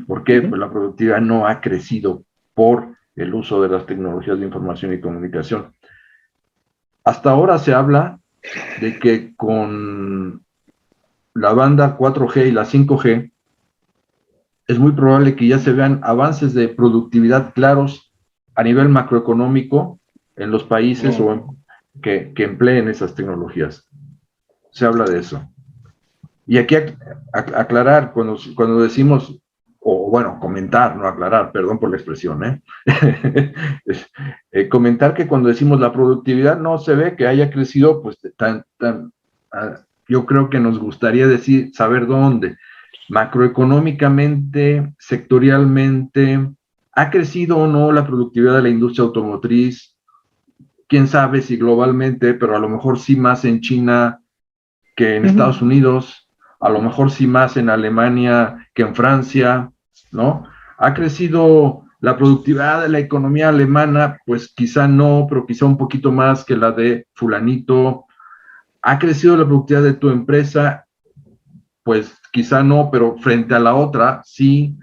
¿Por qué? Pues la productividad no ha crecido por el uso de las tecnologías de información y comunicación. Hasta ahora se habla de que con la banda 4G y la 5G es muy probable que ya se vean avances de productividad claros a nivel macroeconómico en los países que empleen esas tecnologías. Se habla de eso. Y aquí aclarar, cuando decimos, o bueno, comentar, no aclarar, perdón por la expresión, comentar que cuando decimos la productividad no se ve que haya crecido, pues yo creo que nos gustaría saber dónde. Macroeconómicamente, sectorialmente, ¿ha crecido o no la productividad de la industria automotriz? Quién sabe si globalmente, pero a lo mejor sí más en China que en Estados Unidos, a lo mejor sí más en Alemania que en Francia, ¿no? ¿Ha crecido la productividad de la economía alemana? Pues quizá no, pero quizá un poquito más que la de fulanito. ¿Ha crecido la productividad de tu empresa? Pues quizá no, pero frente a la otra, sí.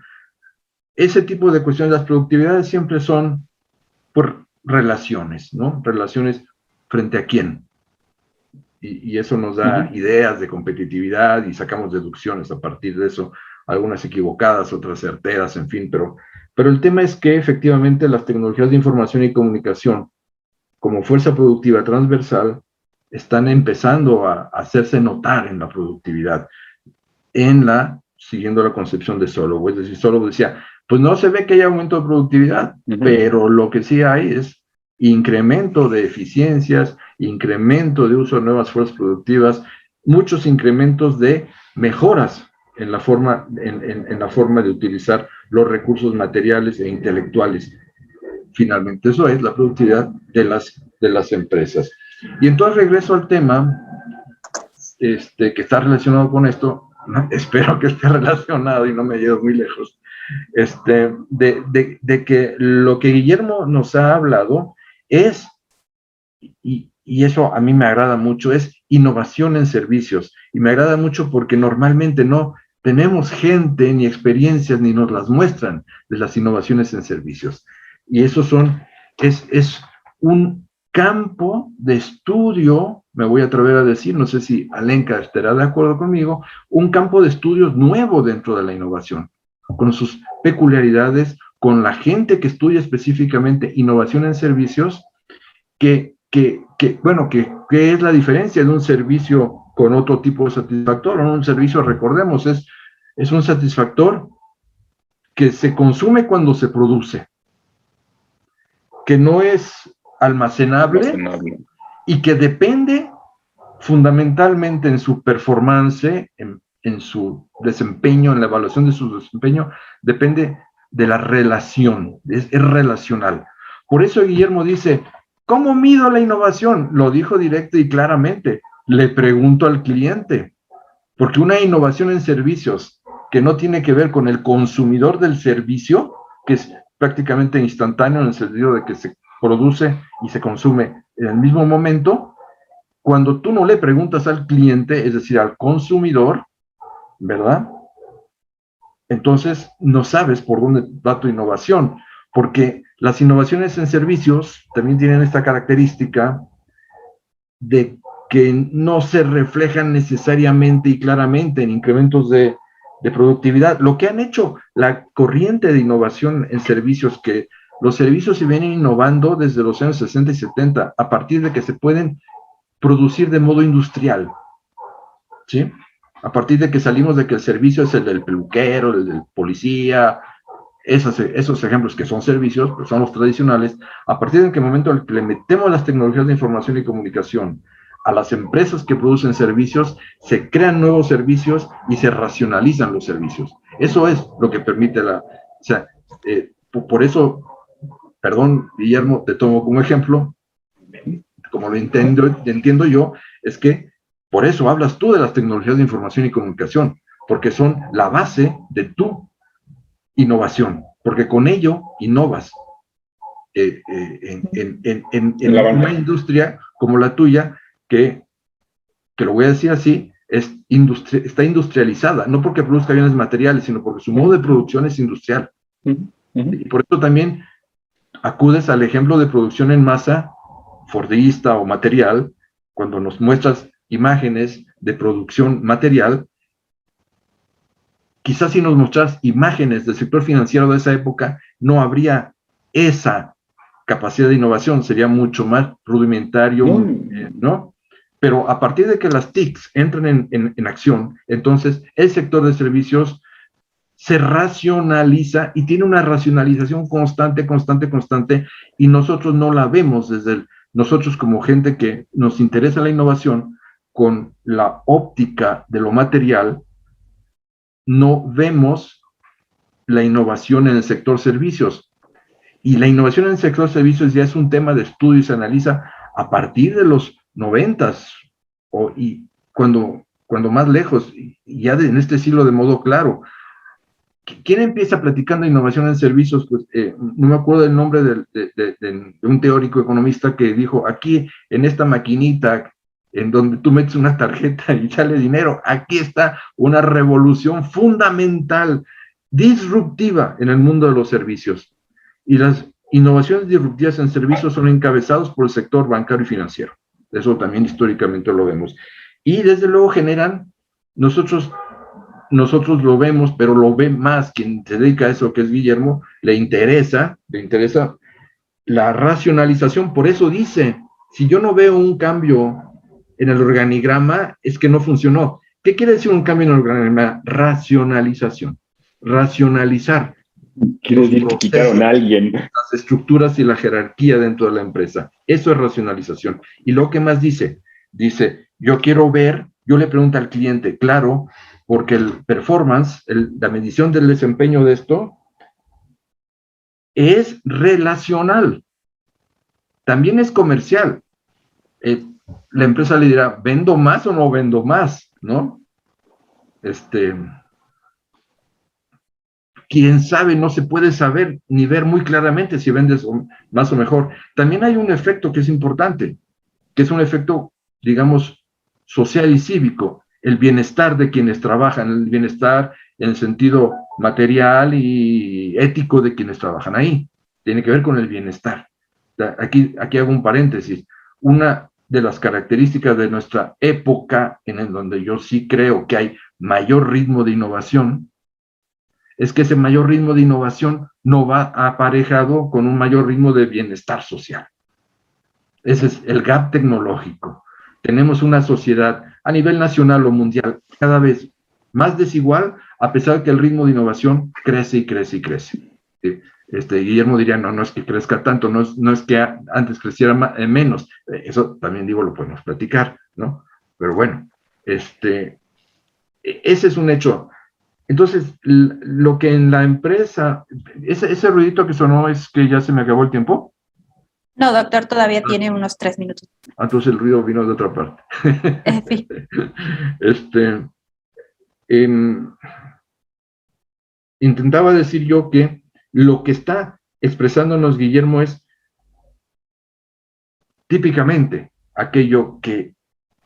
Ese tipo de cuestiones, las productividades siempre son por relaciones, ¿no? Relaciones frente a quién. Y eso nos da ideas de competitividad y sacamos deducciones a partir de eso, algunas equivocadas, otras certeras, en fin, pero el tema es que efectivamente las tecnologías de información y comunicación, como fuerza productiva transversal, están empezando a hacerse notar en la productividad, siguiendo la concepción de Solow. Es decir, Solow decía, pues no se ve que haya aumento de productividad, pero lo que sí hay es incremento de eficiencias, incremento de uso de nuevas fuerzas productivas, muchos incrementos de mejoras en la forma de utilizar los recursos materiales e intelectuales. Finalmente, eso es la productividad de las empresas. Y entonces regreso al tema que está relacionado con esto, ¿no? Espero que esté relacionado y no me llevo muy lejos, de que lo que Guillermo nos ha hablado es, y y eso a mí me agrada mucho, es innovación en servicios. Y me agrada mucho porque normalmente no tenemos gente ni experiencias ni nos las muestran de las innovaciones en servicios. Y eso es un campo de estudio, me voy a atrever a decir, no sé si Alenka estará de acuerdo conmigo, un campo de estudios nuevo dentro de la innovación, con sus peculiaridades, con la gente que estudia específicamente innovación en servicios, ¿qué es la diferencia de un servicio con otro tipo de satisfactor? Un servicio, recordemos, es un satisfactor que se consume cuando se produce, que no es almacenable y que depende fundamentalmente en su performance, en su desempeño, en la evaluación de su desempeño, depende de la relación, es relacional. Por eso Guillermo dice, ¿cómo mido la innovación? Lo dijo directo y claramente, le pregunto al cliente, porque una innovación en servicios que no tiene que ver con el consumidor del servicio, que es prácticamente instantáneo en el sentido de que se produce y se consume en el mismo momento, cuando tú no le preguntas al cliente, es decir, al consumidor, ¿verdad? Entonces no sabes por dónde va tu innovación, porque las innovaciones en servicios también tienen esta característica de que no se reflejan necesariamente y claramente en incrementos de productividad. Lo que han hecho la corriente de innovación en servicios, que los servicios se vienen innovando desde los años 60 y 70, a partir de que se pueden producir de modo industrial, ¿sí? A partir de que salimos de que el servicio es el del peluquero, el del policía, esos ejemplos que son servicios, pues son los tradicionales. A partir de qué momento le metemos las tecnologías de información y comunicación a las empresas que producen servicios, se crean nuevos servicios y se racionalizan los servicios. Eso es lo que permite por eso, perdón, Guillermo, te tomo como ejemplo, como lo entiendo yo, es que por eso hablas tú de las tecnologías de información y comunicación, porque son la base de tu innovación, porque con ello innovas en una industria como la tuya, que lo voy a decir así, está industrializada, no porque produzca bienes materiales, sino porque su modo de producción es industrial. Y por eso también acudes al ejemplo de producción en masa, fordista o material, cuando nos muestras imágenes de producción material. Quizás si nos mostras imágenes del sector financiero de esa época, no habría esa capacidad de innovación, sería mucho más rudimentario, ¿no? Pero a partir de que las TICs entran en acción, entonces el sector de servicios se racionaliza y tiene una racionalización constante, y nosotros no la vemos nosotros como gente que nos interesa la innovación con la óptica de lo material, no vemos la innovación en el sector servicios. Y la innovación en el sector servicios ya es un tema de estudio y se analiza a partir de los 90s, y cuando más lejos, y ya en este siglo de modo claro. ¿Quién empieza platicando de innovación en servicios? Pues no me acuerdo del nombre de un teórico economista que dijo, aquí en esta maquinita en donde tú metes una tarjeta y sale dinero, aquí está una revolución fundamental, disruptiva en el mundo de los servicios. Y las innovaciones disruptivas en servicios son encabezados por el sector bancario y financiero. Eso también históricamente lo vemos. Y desde luego generan, nosotros lo vemos, pero lo ve más quien se dedica a eso, que es Guillermo, le interesa la racionalización. Por eso dice, si yo no veo un cambio en el organigrama, es que no funcionó. ¿Qué quiere decir un cambio en el organigrama? Racionalización. Racionalizar. Quiere decir que quitaron a alguien. Las estructuras y la jerarquía dentro de la empresa. Eso es racionalización. Y lo que más dice, yo quiero ver, yo le pregunto al cliente, claro, porque el performance, la medición del desempeño de esto, es relacional. También es comercial. La empresa le dirá, ¿vendo más o no vendo más? ¿No? Quién sabe, no se puede saber ni ver muy claramente si vendes más o mejor. También hay un efecto que es importante, que es un efecto, digamos, social y cívico, el bienestar de quienes trabajan, el bienestar en el sentido material y ético de quienes trabajan ahí. Tiene que ver con el bienestar. Aquí hago un paréntesis. Una de las características de nuestra época, en el donde yo sí creo que hay mayor ritmo de innovación, es que ese mayor ritmo de innovación no va aparejado con un mayor ritmo de bienestar social. Ese es el gap tecnológico. Tenemos una sociedad a nivel nacional o mundial cada vez más desigual, a pesar de que el ritmo de innovación crece y crece y crece. Guillermo diría, no es que crezca tanto, no es que antes creciera menos. Eso también digo, lo podemos platicar, ¿no? Pero bueno, ese es un hecho. Entonces, lo que en la empresa, ese ruidito que sonó es que ya se me acabó el tiempo. No, doctor, todavía tiene unos 3 minutos. Entonces el ruido vino de otra parte. Sí. Intentaba decir yo que lo que está expresándonos Guillermo es típicamente aquello que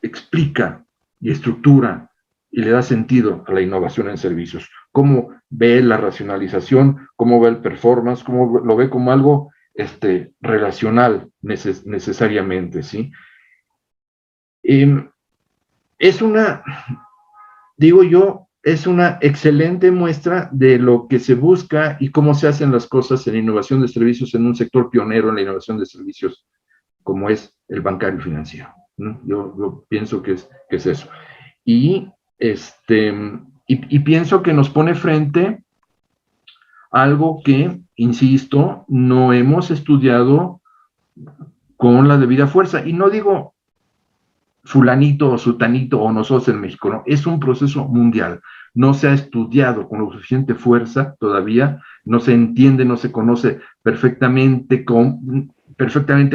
explica y estructura y le da sentido a la innovación en servicios. Cómo ve la racionalización, cómo ve el performance, cómo lo ve como algo relacional necesariamente, ¿sí? Es una, digo yo, es una excelente muestra de lo que se busca y cómo se hacen las cosas en innovación de servicios en un sector pionero en la innovación de servicios como es el bancario financiero, ¿no? Yo pienso que es eso. Y pienso que nos pone frente a algo que, insisto, no hemos estudiado con la debida fuerza. Y no digo fulanito o sutanito o nosotros en México, no, es un proceso mundial. No se ha estudiado con lo suficiente fuerza todavía, no se entiende, no se conoce perfectamente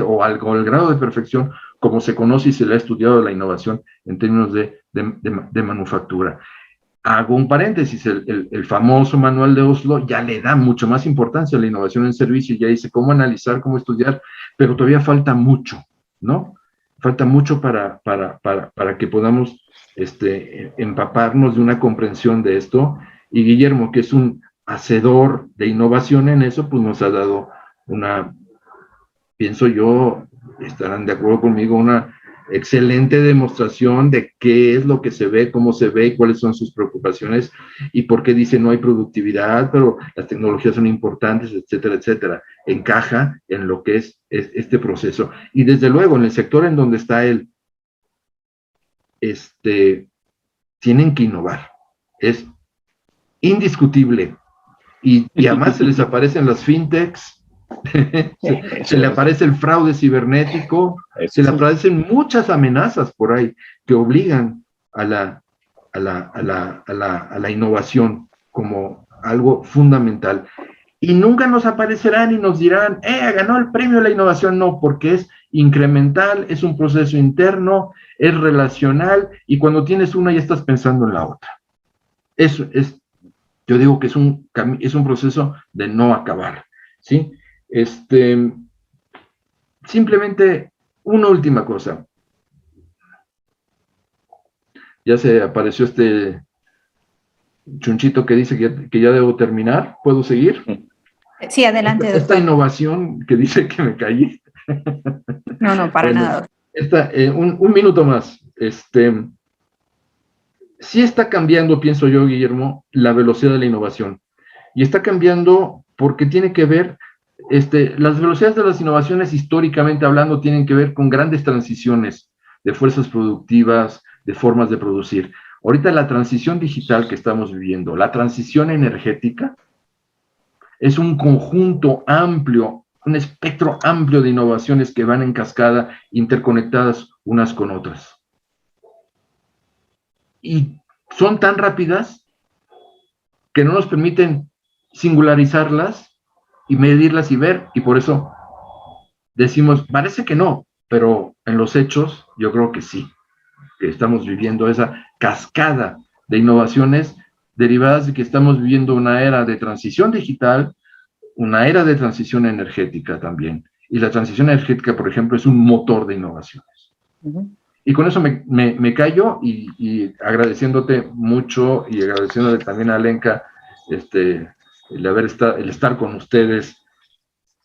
o al grado de perfección como se conoce y se le ha estudiado la innovación en términos de manufactura. Hago un paréntesis, el famoso manual de Oslo ya le da mucho más importancia a la innovación en servicio, ya dice cómo analizar, cómo estudiar, pero todavía falta mucho, ¿no? Falta mucho para que podamos empaparnos de una comprensión de esto, y Guillermo, que es un hacedor de innovación en eso, pues nos ha dado una, pienso yo, estarán de acuerdo conmigo, una excelente demostración de qué es lo que se ve, cómo se ve, cuáles son sus preocupaciones y por qué dice no hay productividad, pero las tecnologías son importantes, etcétera, etcétera. Encaja en lo que es este proceso. Y desde luego, en el sector en donde está él, tienen que innovar. Es indiscutible. Y además se les aparecen las fintechs, se le aparece el fraude cibernético, se le aparecen muchas amenazas por ahí que obligan a la innovación como algo fundamental. Y nunca nos aparecerán y nos dirán, ganó el premio a la innovación. No, porque es incremental, es un proceso interno, es relacional, y cuando tienes una ya estás pensando en la otra. Eso es, yo digo que es un proceso de no acabar, ¿sí? Simplemente una última cosa. Ya se apareció chunchito que dice que ya debo terminar. ¿Puedo seguir? Sí, adelante, doctor. Esta innovación que dice que me callé. No, para nada. Un minuto más. Sí está cambiando, pienso yo, Guillermo, la velocidad de la innovación. Y está cambiando porque tiene que ver, las velocidades de las innovaciones, históricamente hablando, tienen que ver con grandes transiciones de fuerzas productivas, de formas de producir. Ahorita la transición digital que estamos viviendo, la transición energética, es un conjunto amplio, un espectro amplio de innovaciones que van en cascada, interconectadas unas con otras. Y son tan rápidas que no nos permiten singularizarlas y medirlas y ver, y por eso decimos, parece que no, pero en los hechos yo creo que sí, que estamos viviendo esa cascada de innovaciones derivadas de que estamos viviendo una era de transición digital, una era de transición energética también, y la transición energética, por ejemplo, es un motor de innovaciones. Y con eso me callo y agradeciéndote mucho y agradeciéndole también a Alenka el estar con ustedes.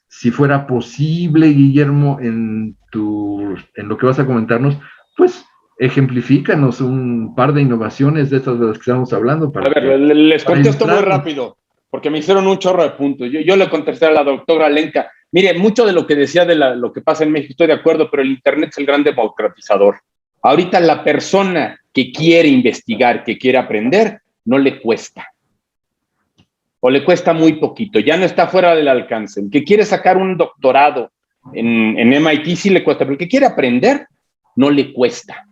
Si fuera posible, Guillermo, en lo que vas a comentarnos, pues ejemplifícanos un par de innovaciones de estas de las que estamos hablando. A ver, les contesto muy rápido, porque me hicieron un chorro de puntos. Yo le contesté a la doctora Alenka, mire, mucho de lo que decía de lo que pasa en México, estoy de acuerdo, pero el Internet es el gran democratizador. Ahorita la persona que quiere investigar, que quiere aprender, no le cuesta. O le cuesta muy poquito, ya no está fuera del alcance. El que quiere sacar un doctorado en MIT sí le cuesta, pero el que quiere aprender, no le cuesta.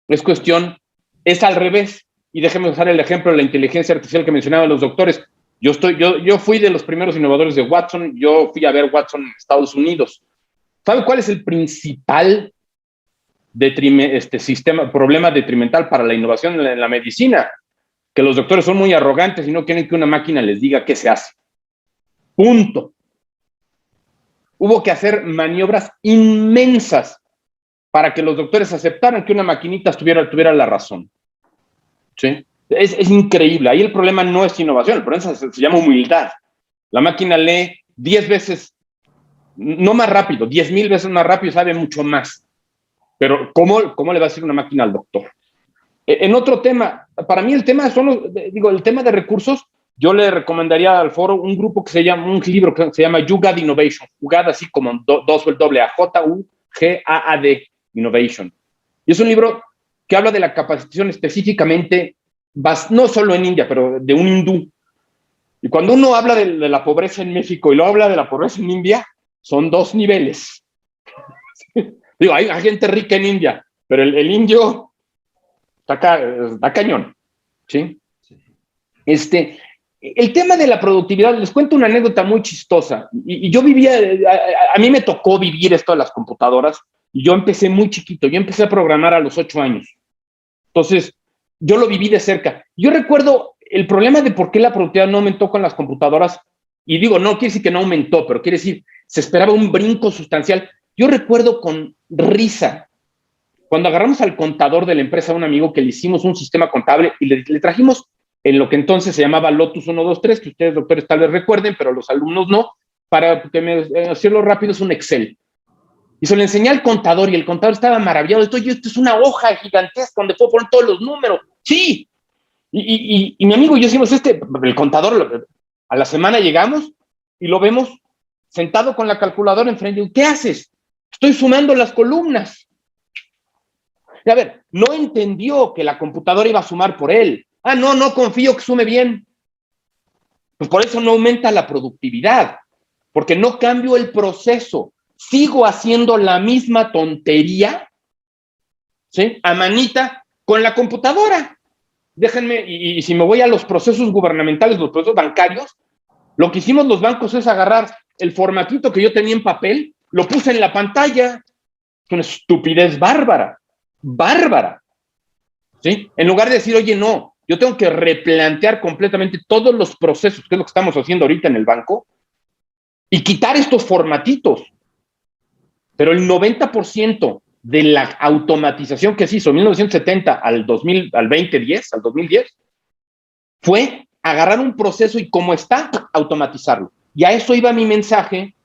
Es cuestión, es al revés. Y déjenme usar el ejemplo de la inteligencia artificial que mencionaban los doctores. Yo fui de los primeros innovadores de Watson, yo fui a ver Watson en Estados Unidos. ¿Sabe cuál es el principal problema detrimental para la innovación en la medicina? Que los doctores son muy arrogantes y no quieren que una máquina les diga qué se hace. Punto. Hubo que hacer maniobras inmensas para que los doctores aceptaran que una maquinita tuviera la razón. ¿Sí? Es increíble. Ahí el problema no es innovación, el problema se llama humildad. La máquina lee 10 veces, no más rápido, 10,000 veces más rápido, sabe mucho más. Pero ¿cómo le va a decir una máquina al doctor? En otro tema, para mí el tema el tema de recursos, yo le recomendaría al foro un libro que se llama You Got Innovation, jugada así como dos o el doble A, Jugaad, Innovation. Y es un libro que habla de la capacitación específicamente, no solo en India, pero de un hindú. Y cuando uno habla de la pobreza en México y lo habla de la pobreza en India, son dos niveles. Digo, hay gente rica en India, pero el indio está cañón, ¿sí? El tema de la productividad, les cuento una anécdota muy chistosa. Y yo a mí me tocó vivir esto de las computadoras, y yo empecé muy chiquito, yo empecé a programar a los 8 años. Entonces, yo lo viví de cerca. Yo recuerdo el problema de por qué la productividad no aumentó con las computadoras, y digo, no quiere decir que no aumentó, pero quiere decir, se esperaba un brinco sustancial. Yo recuerdo con risa, cuando agarramos al contador de la empresa a un amigo que le hicimos un sistema contable y le trajimos en lo que entonces se llamaba Lotus 123, que ustedes, doctores, tal vez recuerden, pero los alumnos no, para decirlo rápido, es un Excel. Y se lo enseñé al contador y el contador estaba maravillado. Esto es una hoja gigantesca donde puedo poner todos los números. Sí. Y mi amigo y yo hicimos el contador, a la semana llegamos y lo vemos sentado con la calculadora enfrente. Digo, ¿qué haces? Estoy sumando las columnas. Y a ver, no entendió que la computadora iba a sumar por él. No confío que sume bien. Pues por eso no aumenta la productividad, porque no cambio el proceso. Sigo haciendo la misma tontería, ¿sí? A manita con la computadora. Déjenme, y si me voy a los procesos gubernamentales, los procesos bancarios, lo que hicimos los bancos es agarrar el formatito que yo tenía en papel, lo puse en la pantalla. Es una estupidez bárbara. ¿Sí? En lugar de decir, oye, no, yo tengo que replantear completamente todos los procesos, que es lo que estamos haciendo ahorita en el banco, y quitar estos formatitos. Pero el 90% de la automatización que se hizo en 1970 al 2010, fue agarrar un proceso y como está, automatizarlo. Y a eso iba mi mensaje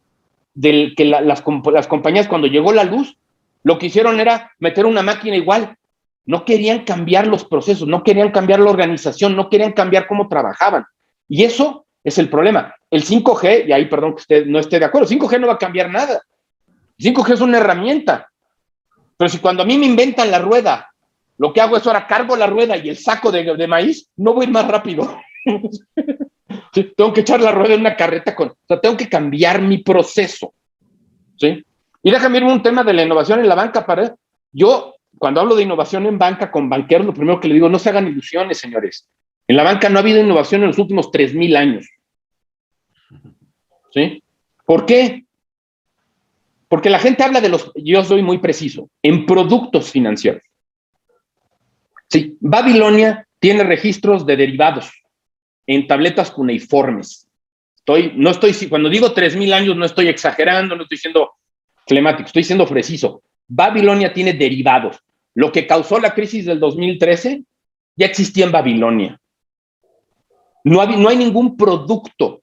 del que las compañías, cuando llegó la luz, lo que hicieron era meter una máquina igual. No querían cambiar los procesos, no querían cambiar la organización, no querían cambiar cómo trabajaban. Y eso es el problema. El 5G, y ahí perdón que usted no esté de acuerdo, 5G no va a cambiar nada. 5G es una herramienta. Pero si cuando a mí me inventan la rueda, lo que hago es ahora cargo la rueda y el saco de maíz, no voy a ir más rápido. ¿Sí? Tengo que echar la rueda en una carreta o sea, tengo que cambiar mi proceso. ¿Sí? Y déjame irme un tema de la innovación en la banca. Yo, cuando hablo de innovación en banca con banqueros, lo primero que le digo, no se hagan ilusiones, señores. En la banca no ha habido innovación en los últimos 3,000 años. ¿Sí? ¿Por qué? Porque la gente habla yo soy muy preciso, en productos financieros. Sí, Babilonia tiene registros de derivados en tabletas cuneiformes. Cuando digo 3,000 años, no estoy exagerando, no estoy siendo flemático, estoy siendo preciso. Babilonia tiene derivados. Lo que causó la crisis del 2013 ya existía en Babilonia. No hay ningún producto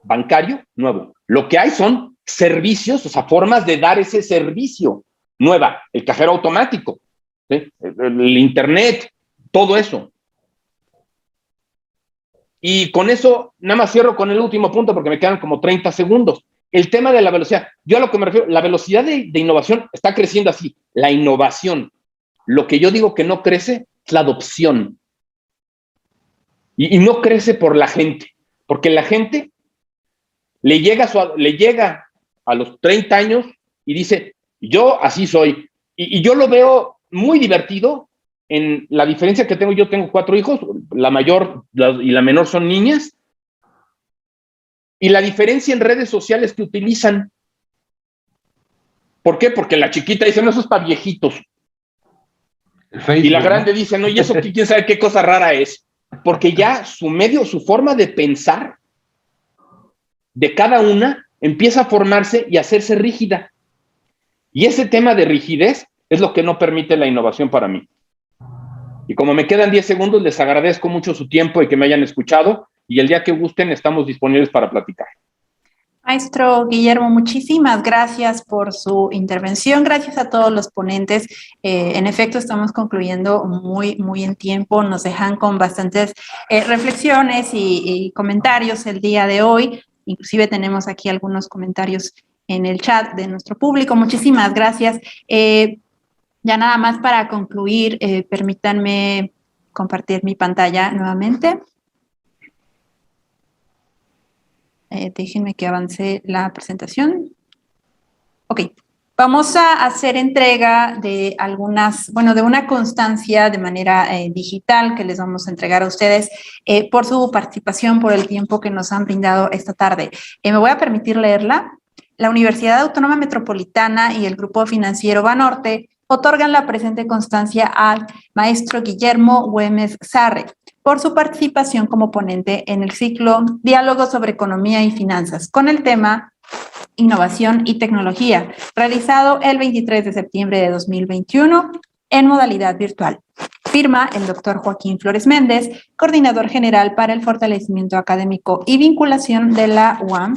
bancario nuevo. Lo que hay son servicios, o sea, formas de dar ese servicio nueva. El cajero automático, ¿sí? El internet, todo eso. Y con eso, nada más cierro con el último punto porque me quedan como 30 segundos. El tema de la velocidad. Yo a lo que me refiero, la velocidad de innovación está creciendo así. La innovación. Lo que yo digo que no crece es la adopción. Y no crece por la gente. Porque la gente le llega a los 30 años y dice, yo así soy. Y yo lo veo muy divertido en la diferencia que tengo. Yo tengo 4 hijos, la mayor y la menor son niñas. Y la diferencia en redes sociales que utilizan. ¿Por qué? Porque la chiquita dice, no, eso es para viejitos. Facebook, y la grande dice, no, y eso quién sabe qué cosa rara es. Porque ya su forma de pensar de cada una empieza a formarse y a hacerse rígida. Y ese tema de rigidez es lo que no permite la innovación para mí. Y como me quedan 10 segundos, les agradezco mucho su tiempo y que me hayan escuchado. Y el día que gusten, estamos disponibles para platicar. Maestro Guillermo, muchísimas gracias por su intervención. Gracias a todos los ponentes. En efecto, estamos concluyendo muy en tiempo. Nos dejan con bastantes reflexiones y comentarios el día de hoy. Inclusive tenemos aquí algunos comentarios en el chat de nuestro público. Muchísimas gracias. Ya nada más para concluir, permítanme compartir mi pantalla nuevamente. Déjenme que avance la presentación. Ok, vamos a hacer entrega de de una constancia de manera digital que les vamos a entregar a ustedes por su participación, por el tiempo que nos han brindado esta tarde. Me voy a permitir leerla. La Universidad Autónoma Metropolitana y el Grupo Financiero Banorte otorgan la presente constancia al maestro Guillermo Güemes Sarre por su participación como ponente en el ciclo Diálogo sobre Economía y Finanzas con el tema Innovación y Tecnología, realizado el 23 de septiembre de 2021 en modalidad virtual. Firma el doctor Joaquín Flores Méndez, coordinador general para el fortalecimiento académico y vinculación de la UAM,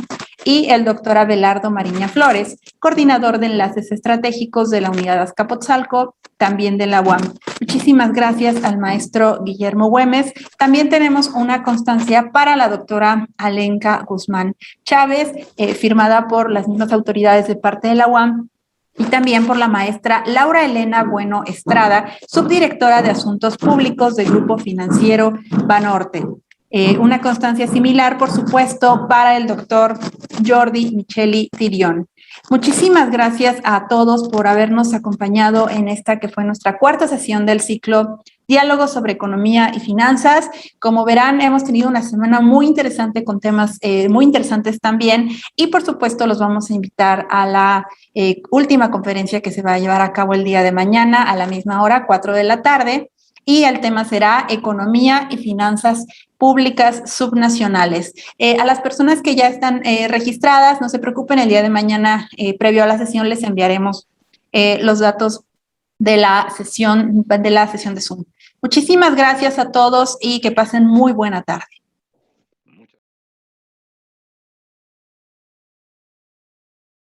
y el doctor Abelardo Mariña Flores, coordinador de enlaces estratégicos de la Unidad Azcapotzalco, también de la UAM. Muchísimas gracias al maestro Guillermo Güemes. También tenemos una constancia para la doctora Alenka Guzmán Chávez, firmada por las mismas autoridades de parte de la UAM, y también por la maestra Laura Elena Bueno Estrada, subdirectora de Asuntos Públicos del Grupo Financiero Banorte. Una constancia similar, por supuesto, para el doctor Jordi Micheli Tirión. Muchísimas gracias a todos por habernos acompañado en esta que fue nuestra 4ª sesión del ciclo Diálogo sobre Economía y Finanzas. Como verán, hemos tenido una semana muy interesante con temas muy interesantes también, y por supuesto los vamos a invitar a la última conferencia que se va a llevar a cabo el día de mañana a la misma hora, 4 de la tarde, y el tema será Economía y Finanzas Públicas Subnacionales. A las personas que ya están registradas, no se preocupen, el día de mañana, previo a la sesión, les enviaremos los datos de la sesión de Zoom. Muchísimas gracias a todos y que pasen muy buena tarde.